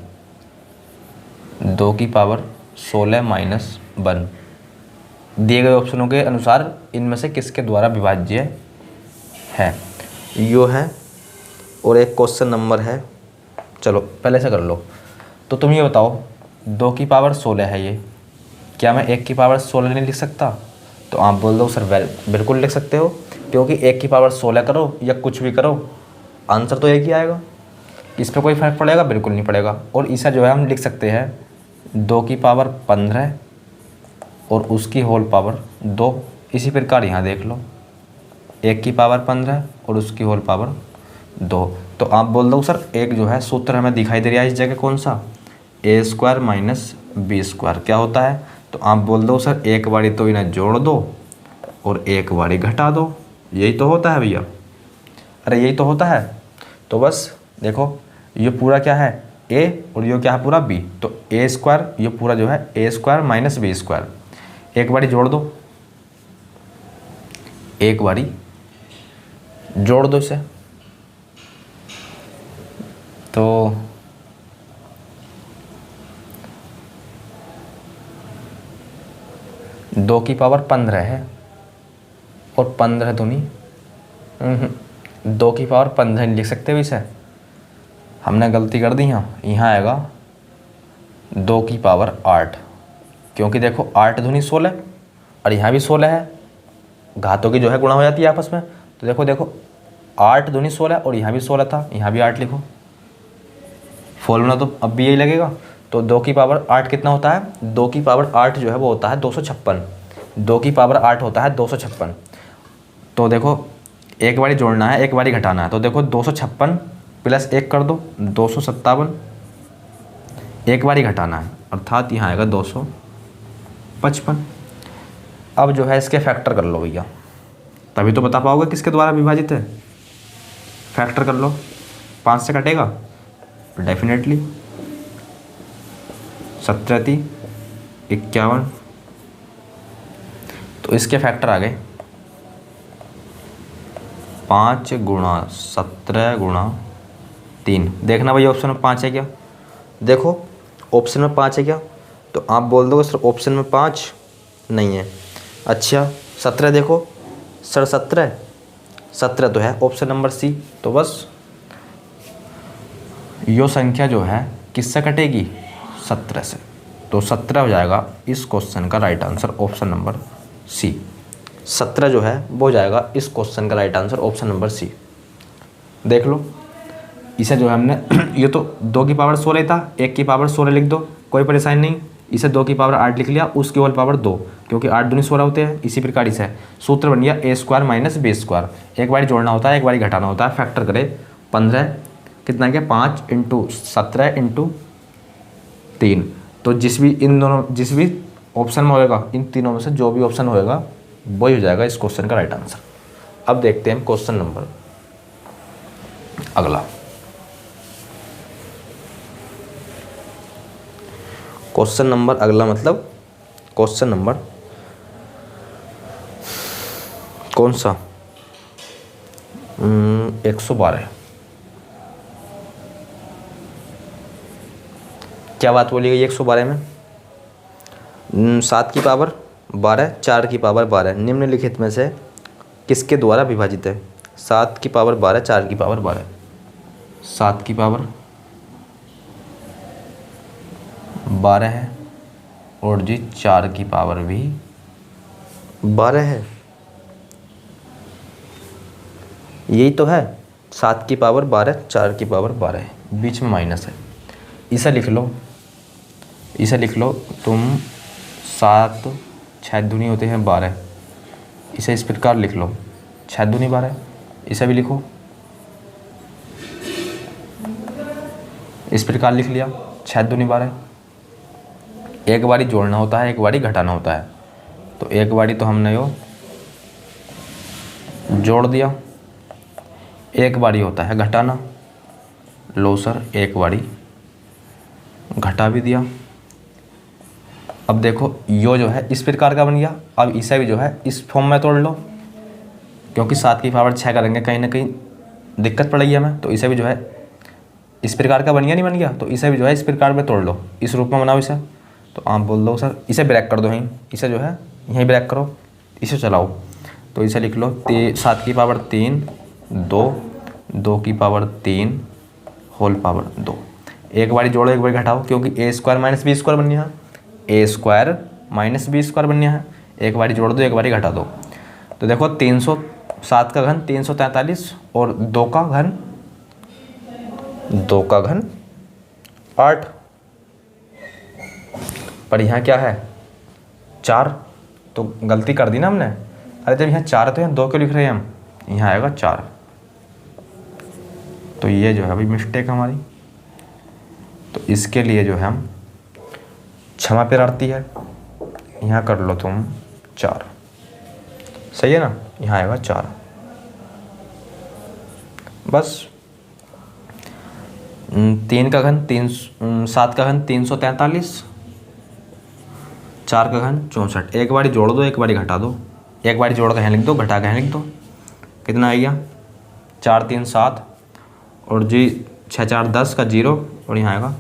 A: 2 की पावर 16 माइनस 1 दिए गए ऑप्शनों के अनुसार इनमें से किसके द्वारा विभाज्य है, यो है। और एक क्वेश्चन नंबर है, चलो पहले से कर लो। तो तुम ये बताओ 2 की पावर 16 है ये, क्या मैं 1 की पावर 16 नहीं लिख सकता, तो आप बोल दो सर बिल्कुल लिख सकते हो, क्योंकि 1 की पावर 16 करो या कुछ भी करो आंसर तो एक ही आएगा, इस पर कोई फ़र्क पड़ेगा, बिल्कुल नहीं पड़ेगा। और इसे जो है हम लिख सकते हैं 2 की पावर 15 और उसकी होल पावर 2, इसी प्रकार यहाँ देख लो 1 की पावर 15 और उसकी होल पावर 2। तो आप बोल दो सर एक जो है सूत्र हमें दिखाई दे रहा है इस जगह कौन सा, a² माइनस b² क्या होता है, तो आप बोल दो सर एक बारी तो इन्हें जोड़ दो और एक बारी घटा दो, यही तो होता है भैया, अरे यही तो होता है। तो बस देखो ये पूरा क्या है a और ये क्या है पूरा b, तो a², ये पूरा जो है a² माइनस b², एक बारी जोड़ दो, एक बारी जोड़ दो इसे, तो दो की पावर 15 है और 15 तो नहीं, 2 की पावर 15 नहीं लिख सकते भी इसे, हमने गलती कर दी। यहाँ आएगा 2 की पावर 8, क्योंकि देखो 8 दूनी 16 और यहाँ भी 16 है, घातों की जो है गुणा हो जाती है आपस में, तो देखो देखो 8 दूनी 16 और यहाँ भी 16 था, यहाँ भी 8 लिखो, फॉर्मूला तो अब भी यही लगेगा। तो 2 की पावर 8 कितना होता है, 2 की पावर 8 जो है वो होता है 256, 2 की पावर 8 होता है 256। तो देखो एक बारी जोड़ना है एक बारी घटाना है, तो देखो 256 प्लस 1 कर दो 257, एक बारी घटाना है अर्थात यहाँ आएगा 255। अब जो है इसके फैक्टर कर लो भैया, तभी तो बता पाओगे किसके द्वारा विभाजित है। फैक्टर कर लो, 5 से कटेगा डेफिनेटली, 17 51, तो इसके फैक्टर आ गए 5 गुणा 17 गुणा 3। देखना भाई ऑप्शन में 5 है क्या, देखो ऑप्शन में 5 है क्या, तो आप बोल दोगे सर ऑप्शन में 5 नहीं है। अच्छा 17 देखो सर, 17 तो है ऑप्शन नंबर सी। तो बस यो संख्या जो है किससे कटेगी, 17 से। तो 17 हो जाएगा इस क्वेश्चन का right answer, option number C. 17 जो है वो हो जाएगा इस क्वेश्चन का right answer, option number C. देख लो इसे जो है हमने ये तो 2 की पावर 16 था, 1 की पावर 16 लिख दो, कोई परेशानी नहीं। इसे 2 की पावर 8 लिख लिया, उसकी होल पावर 2, क्योंकि 8 दूनी 16 होते हैं। इसी प्रकार इसे सूत्र बन गया a² माइनस b²। एक बार जोड़ना होता है, एक बार घटाना होता है। फैक्टर करे 15 कितना गया 5 इंटू 17 इंटू 3। तो जिस भी ऑप्शन में होएगा, इन तीनों में से जो भी ऑप्शन होएगा वही हो जाएगा इस क्वेश्चन का राइट आंसर। अब देखते हैं क्वेश्चन नंबर अगला। क्वेश्चन नंबर अगला मतलब क्वेश्चन नंबर कौन सा, 112। क्या बात बोली गई 112 में, 7 की पावर 12, 4 की पावर 12 निम्नलिखित में से किसके द्वारा विभाजित है। 7 की पावर 12, 4 की पावर 12, 7 की पावर 12 है और जी 4 की पावर भी 12 है। यही तो है, 7 की पावर 12, 4 की पावर 12 है, बीच में माइनस है। इसे लिख लो तुम, 7 6 दूनी होते हैं 12, इसे इस प्रकार लिख लो 6 दूनी 12। इसे भी लिखो इस प्रकार लिख लिया 6 दूनी 12। एक बारी जोड़ना होता है, एक बारी घटाना होता है। तो एक बारी तो हमने यो जोड़ दिया, एक बारी होता है घटाना। लो सर एक बारी घटा भी दिया। अब देखो यो जो है इस प्रकार का बन गया। अब इसे भी जो है इस फॉर्म में तोड़ लो, क्योंकि 7 की पावर 6 करेंगे कहीं ना कहीं दिक्कत पड़ेगी हमें। तो इसे भी जो है इस प्रकार का बन गया, नहीं बन गया, तो इसे भी जो है इस प्रकार में तोड़ लो, इस रूप में बनाओ इसे। तो आप बोल दो सर इसे ब्रेक कर दो, यहीं इसे जो है यहीं ब्रेक करो, इसे चलाओ। तो इसे लिख लो 7 की पावर 3 2, 2 की पावर 3 होल पावर 2। एक बारी जोड़ो एक बारी घटाओ, क्योंकि a² माइनस b² बननी है, a² माइनस b² बननी है। एक बारी जोड़ दो एक बारी घटा दो। तो देखो 307 का घन 343 और 2 का घन 8। पर यहाँ क्या है 4, तो गलती कर दी ना हमने। अरे जब यहाँ 4 है तो यहाँ 2 क्यों लिख रहे हैं हम, यहाँ आएगा 4। तो ये जो है अभी मिस्टेक हमारी, तो इसके लिए जो है हम क्षमा प्रार्थी है। यहाँ कर लो तुम 4, सही है ना, यहाँ आएगा 4। बस 3 का घन 7 का घन 343, 4 का घन 64। एक बारी जोड़ दो एक बारी घटा दो, एक बारी जोड़ के यहाँ लिख दो, घटा के यहाँ लिख दो। कितना आ गया 4 3 7 और जी 6 4 10 का 0 और यहाँ आएगा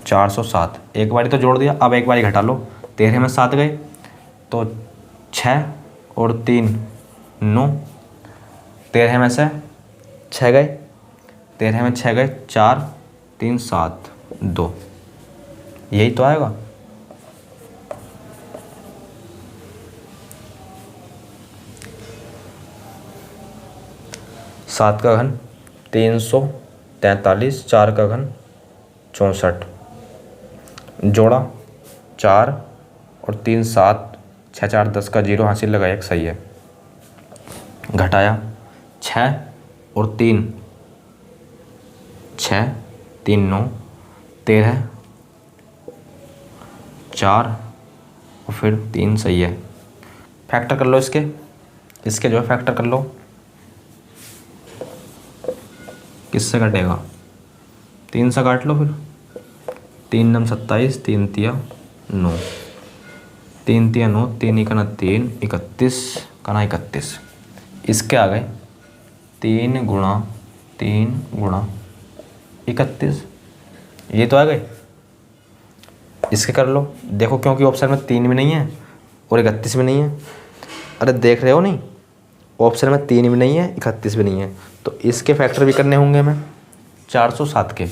A: 407। एक बारी तो जोड़ दिया, अब एक बारी घटा लो। 13 में 7 गए तो 6 और 3 9, 13 में से 6 गए, 13 में 6 गए 4 3 7 2, यही तो आएगा। सात का घन 343, 4 का घन 64, जोड़ा 4 और 3 7, 6 4 10 का 0 हासिल लगाया, एक सही है। घटाया 6 और 3 6 3 9 13, 4 और फिर 3 सही है। फैक्टर कर लो इसके जो है फैक्टर कर लो। किससे कटेगा 3 से काट लो, फिर 3 9 27, 3 तिया 9, 3 तिया 9, 3 इकना 3 31 कना 31। इसके आ गए 3 गुणा 3 गुणा 31, ये तो आ गए। इसके कर लो, देखो क्योंकि ऑप्शन में 3 भी नहीं है और 31 भी नहीं है। अरे देख रहे हो नहीं, ऑप्शन में 3 भी नहीं है 31 भी नहीं है, तो इसके फैक्टर भी करने होंगे हमें 407 के।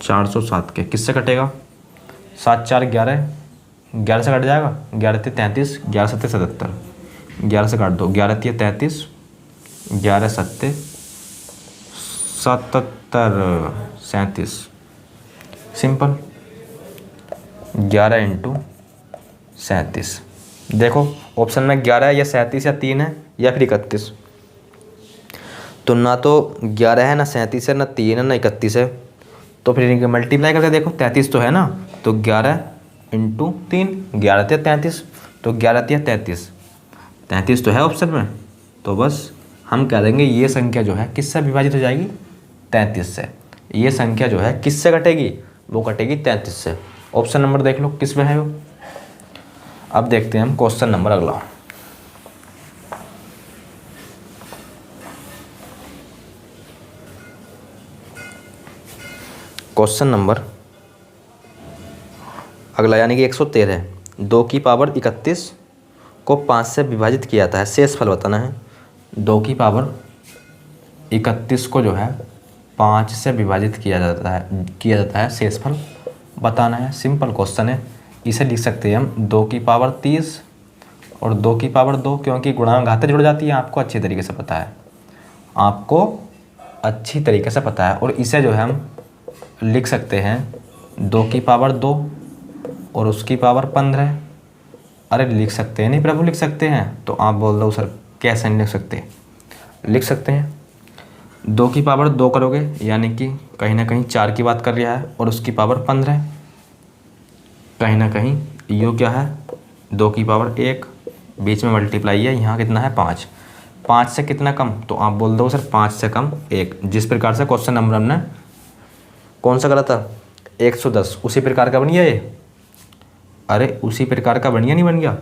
A: 407 के किससे कटेगा? 7 4 11, 11 से कट जाएगा, 11 3 33, 11 7 77, 11 से काट दो, 11 3 33, 11 7 77 37, सिंपल। 11 इंटू 37, देखो ऑप्शन में 11 या 37 या 3 है या फिर 31, तो ना तो 11 है ना 37 है ना 3 है ना 31 है, तो फिर इनके मल्टीप्लाई करके देखो 33 तो है ना, तो 11 इंटू 3, 11 3 33, तो 11 3 33, 33 तो है ऑप्शन में, तो बस हम कह देंगे ये संख्या जो है किससे विभाजित हो जाएगी? 33 से। ये संख्या जो है किससे कटेगी? वो कटेगी 33 से। ऑप्शन नंबर देख लो किस में है वो। अब देखते हैं हम क्वेश्चन नंबर अगला। क्वेश्चन नंबर अगला यानी कि 113, 2 की पावर 31 को 5 से विभाजित किया जाता है, शेष फल बताना है। 2 की पावर 31 को जो है 5 से विभाजित किया जाता है, शेष फल बताना है। सिंपल क्वेश्चन है, इसे लिख सकते हैं हम 2 की पावर 30 और 2 की पावर 2, क्योंकि गुणा घातें जुड़ जाती है, आपको अच्छी तरीके से पता है, आपको अच्छी तरीके से पता है। और इसे जो है हम लिख सकते हैं 2 की पावर 2 और उसकी पावर 15। अरे लिख सकते हैं नहीं प्रभु, लिख सकते हैं, तो आप बोल दो सर कैसे नहीं लिख सकते? लिख सकते हैं। 2 की पावर 2 करोगे यानी कि कहीं ना कहीं 4 की बात कर रहा है, और उसकी पावर 15, कहीं ना कहीं यो क्या है 2 की पावर 1, बीच में मल्टीप्लाई है, यहाँ कितना है 5, 5 से कितना कम, तो आप बोल दो सर 5 से कम 1। जिस प्रकार से क्वेश्चन नंबर हमने कौन सा करा था 110, उसी प्रकार का बन गया ये। अरे उसी प्रकार का बन गया, नहीं बन गया?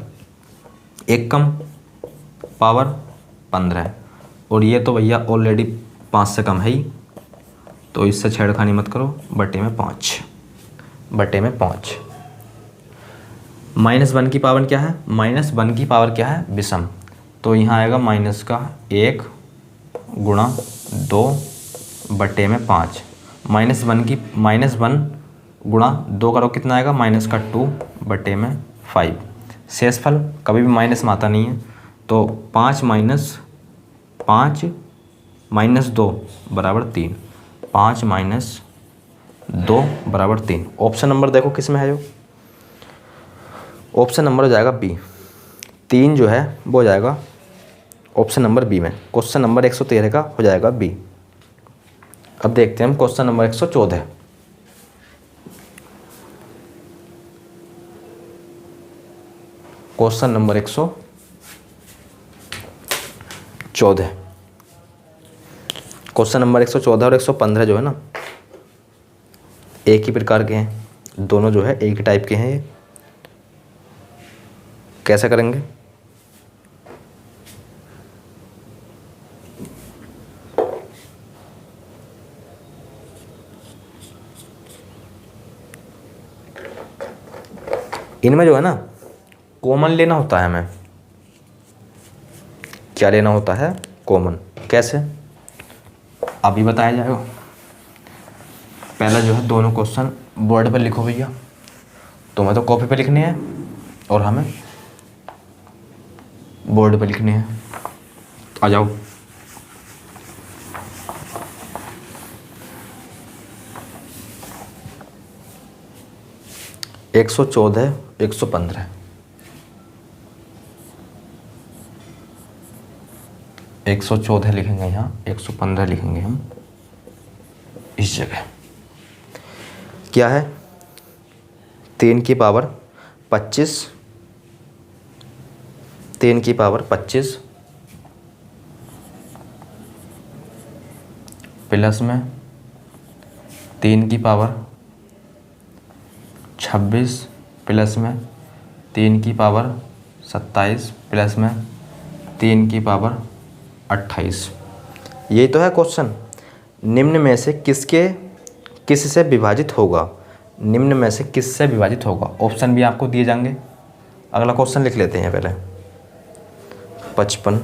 A: 1 कम पावर 15, और ये तो भैया ऑलरेडी 5 से कम है ही, तो इससे छेड़खानी मत करो, बटे में 5, बटे में 5। -1 की पावर क्या है? -1 की पावर क्या है? विषम, तो यहाँ आएगा माइनस का 1 गुणा 2 बटे में 5। -1 गुणा 2 करो कितना आएगा? माइनस का 2 बटे में 5। शेषफल कभी भी माइनस में आता नहीं है, तो 5 माइनस 5 माइनस 2 बराबर 3, 5 माइनस 2 बराबर 3। ऑप्शन नंबर देखो किस में है जो, ऑप्शन नंबर हो जाएगा बी, 3 जो है वो हो जाएगा ऑप्शन नंबर बी में। क्वेश्चन नंबर 113 का हो जाएगा बी। अब देखते हैं हम question number 114। Question number 114, question number 114 और 115 जो है ना एक ही प्रकार के हैं, दोनों जो है एक ही टाइप के हैं। ये कैसे करेंगे? इनमें जो है ना कॉमन लेना होता है हमें। क्या लेना होता है? कॉमन। कैसे? अभी बताया जाएगा। पहला जो है दोनों क्वेश्चन बोर्ड पर लिखो भैया, तुम्हें तो कॉपी पे लिखने हैं और हमें बोर्ड पे लिखने हैं। आ जाओ। एक 114 115 114 लिखेंगे यहाँ, 115 लिखेंगे हम इस जगह। क्या है? 3 की पावर 25, 3 की पावर 25 प्लस में 3 की पावर 26 प्लस में 3 की पावर 27 प्लस में 3 की पावर 28। यही तो है क्वेश्चन। निम्न में से किससे विभाजित होगा, निम्न में से किससे विभाजित होगा। ऑप्शन भी आपको दिए जाएंगे। अगला क्वेश्चन लिख लेते हैं पहले। 55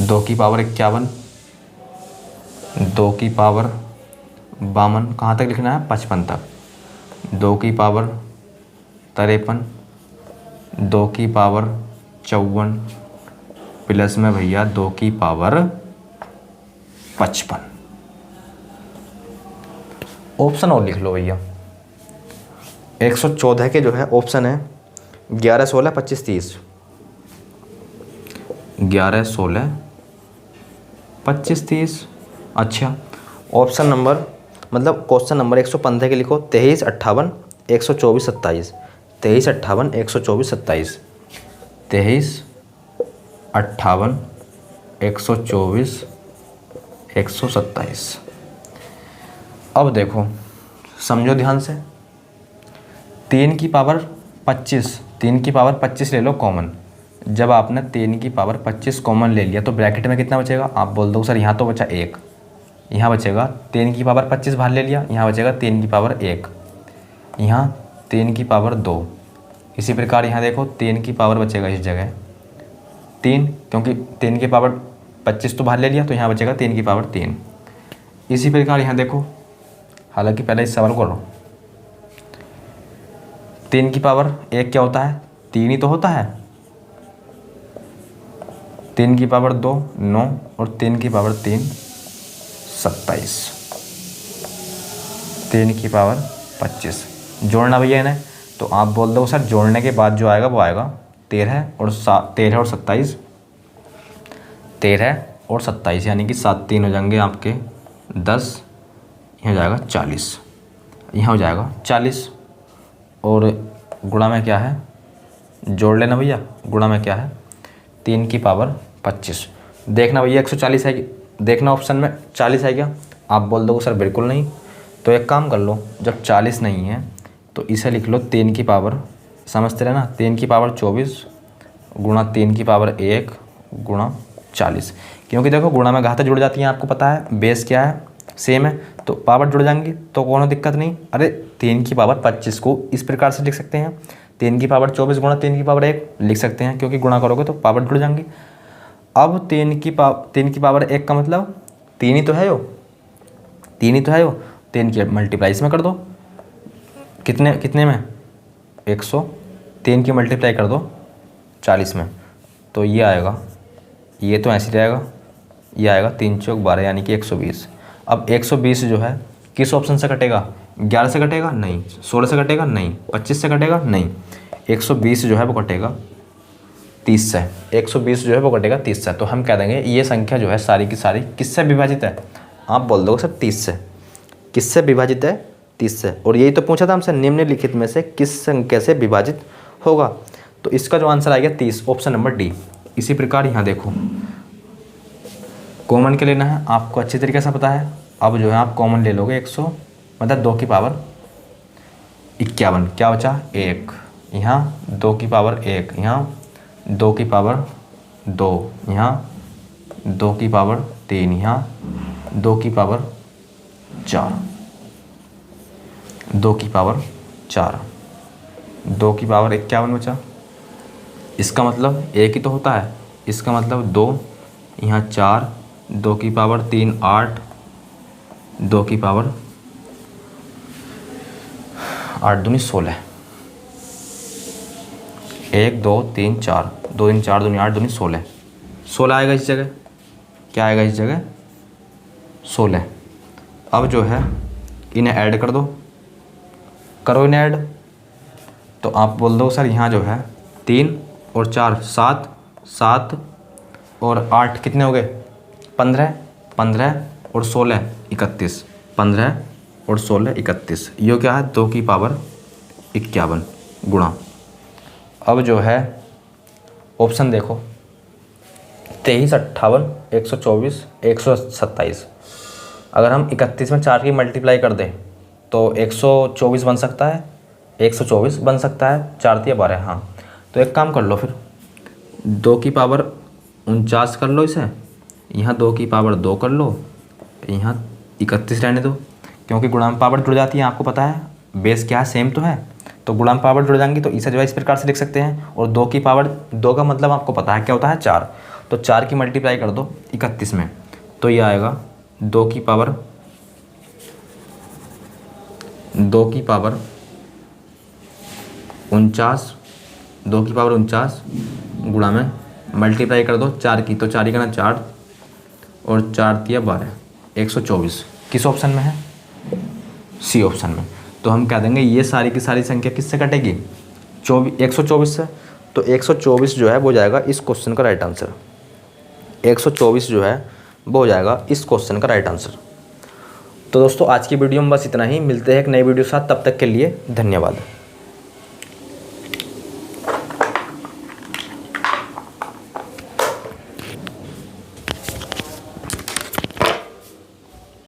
A: 2 की पावर 51, 2 की पावर 52, कहाँ तक लिखना है 55 तक, 2 की पावर 53, 2 की पावर 54 प्लस में भैया 2 की पावर 55। ऑप्शन और लिख लो भैया। 114 के जो है ऑप्शन है 11 16 25 30, 11 16 25 30। अच्छा, ऑप्शन नंबर मतलब क्वेश्चन नंबर 115 के लिखो 23 58 124 27, 23 58 124 27, 23 58 124 127। अब देखो समझो ध्यान से, 3 की पावर 25, 3 की पावर 25 ले लो कॉमन। जब आपने 3 की पावर 25 कॉमन ले लिया तो ब्रैकेट में कितना बचेगा, आप बोल दो सर यहाँ तो बचा 1, यहाँ बचेगा 3 की पावर 25 बाहर ले लिया, यहाँ बचेगा 3 की पावर 1, यहाँ 3 की पावर 2। इसी प्रकार यहाँ देखो 3 की पावर बचेगा इस जगह 3, क्योंकि 3 की पावर 25 तो बाहर ले लिया तो यहाँ बचेगा 3 की पावर 3। इसी प्रकार यहाँ देखो, हालांकि पहले इस सवाल करो, 3 की पावर 1 क्या होता है, 3 ही तो होता है। 3 की पावर 2 9 और 3 की पावर 3 27, 3 की पावर 25। जोड़ना भैया इन्हें, तो आप बोल दो सर जोड़ने के बाद जो आएगा वो आएगा 13 और 27, 13 और 27 यानी कि 7 3 हो जाएंगे आपके 10, यहाँ हो जाएगा 40, यहाँ हो जाएगा 40। और गुणा में क्या है, जोड़ लेना भैया, गुणा में क्या है 3 की पावर 25। देखना भैया 140 है, देखना ऑप्शन में 40 है क्या, आप बोल दो सर बिल्कुल नहीं। तो एक काम कर लो, जब 40 नहीं है तो इसे लिख लो 3 की पावर, समझते रहे ना, 3 की पावर 24 गुणा 3 की पावर 1 गुणा 40। क्योंकि देखो गुणा में घातें जुड़ जाती हैं, आपको पता है बेस क्या है सेम है, तो पावर जुड़ जाएंगी तो कोनो दिक्कत नहीं। अरे 3 की पावर 25 को इस प्रकार से लिख सकते हैं, 3 की पावर 24 गुणा 3 की पावर 1 लिख सकते हैं, क्योंकि गुणा करोगे तो पावर जुड़ जाएंगी। अब 3 की पावर 1 का मतलब 3 ही तो है यो, 3 ही तो है यो, 3 की मल्टीप्लाई इसमें कर दो, कितने में 100, 3 की मल्टीप्लाई कर दो 40 में, तो ये आएगा, ये तो ऐसे रहेगा, ये आएगा 3 चौक 12 यानी कि 120। अब 120 जो है किस ऑप्शन से कटेगा, 11 से कटेगा नहीं, 16 से कटेगा नहीं, 25 से कटेगा नहीं, 120 जो है वो कटेगा 30 से, 120 जो है वो कटेगा 30 से। तो हम कह देंगे ये संख्या जो है सारी की सारी किससे विभाजित है, आप बोल दोगे सर 30 से, किससे विभाजित है 30 से। और यही तो पूछा था हमसे, निम्नलिखित में से किस संख्या से विभाजित होगा, तो इसका जो आंसर आएगा 30, ऑप्शन नंबर डी। इसी प्रकार यहाँ देखो कॉमन के लेना है, आपको अच्छी तरीके से पता है। अब जो है आप कॉमन ले लोगे 100 मतलब 2 की पावर 51, क्या बचा 1, यहाँ 2 की पावर 1, यहाँ 2 की पावर 2, यहाँ 2 की पावर 3, यहाँ 2 की पावर 4, 2 की पावर 4, 2 की पावर 51 बचा। इसका मतलब एक ही तो होता है, इसका मतलब 2, यहाँ 4, 2 की पावर 3 8, 2 की पावर 8 दूनी 16, 1 2 3 4, 2 3 4 दूनी 8 दूनी 16, 16 आएगा इस जगह, क्या आएगा इस जगह 16। अब जो है इन्हें ऐड कर दो, करो इन्हें ऐड, तो आप बोल दो सर यहाँ जो है 3 और 4 7, 7 और 8 कितने हो गए 15, 15 और 16 31, 15 और 16 31, ये क्या है 2 की पावर 51 गुणा। अब जो है ऑप्शन देखो 23 58 124 127, अगर हम 31 में 4 की मल्टीप्लाई कर दें तो 124 बन सकता है, 124 बन सकता है, 4 3 12, हाँ। तो एक काम कर लो फिर 2 की पावर 49 कर लो इसे, यहाँ 2 की पावर 2 कर लो, यहाँ 31 रहने दो, क्योंकि गुणा में पावर जुड़ जाती है, आपको पता है बेस क्या है, सेम तो है, तो गुणा में पावर जुड़ जाएंगी तो इसे जो है इस प्रकार से लिख सकते हैं। और 2 की पावर 2 का मतलब आपको पता है क्या होता है 4, तो 4 की मल्टीप्लाई कर दो 31 में, तो ये आएगा 2 की पावर 49, 2 की पावर 49 गुणा में मल्टीप्लाई कर दो 4 की, तो 4 ही करना 4 और 4 दिया 12, 124 किस ऑप्शन में है, सी ऑप्शन में। तो हम कह देंगे ये सारी की सारी संख्या किससे कटेगी, 124 से, तो 124 जो है वो जाएगा इस क्वेश्चन का राइट आंसर, 124 जो है वो हो जाएगा इस क्वेश्चन का राइट आंसर। तो दोस्तों आज की वीडियो में बस इतना ही, मिलते हैं एक नई वीडियो के साथ, तब तक के लिए धन्यवाद।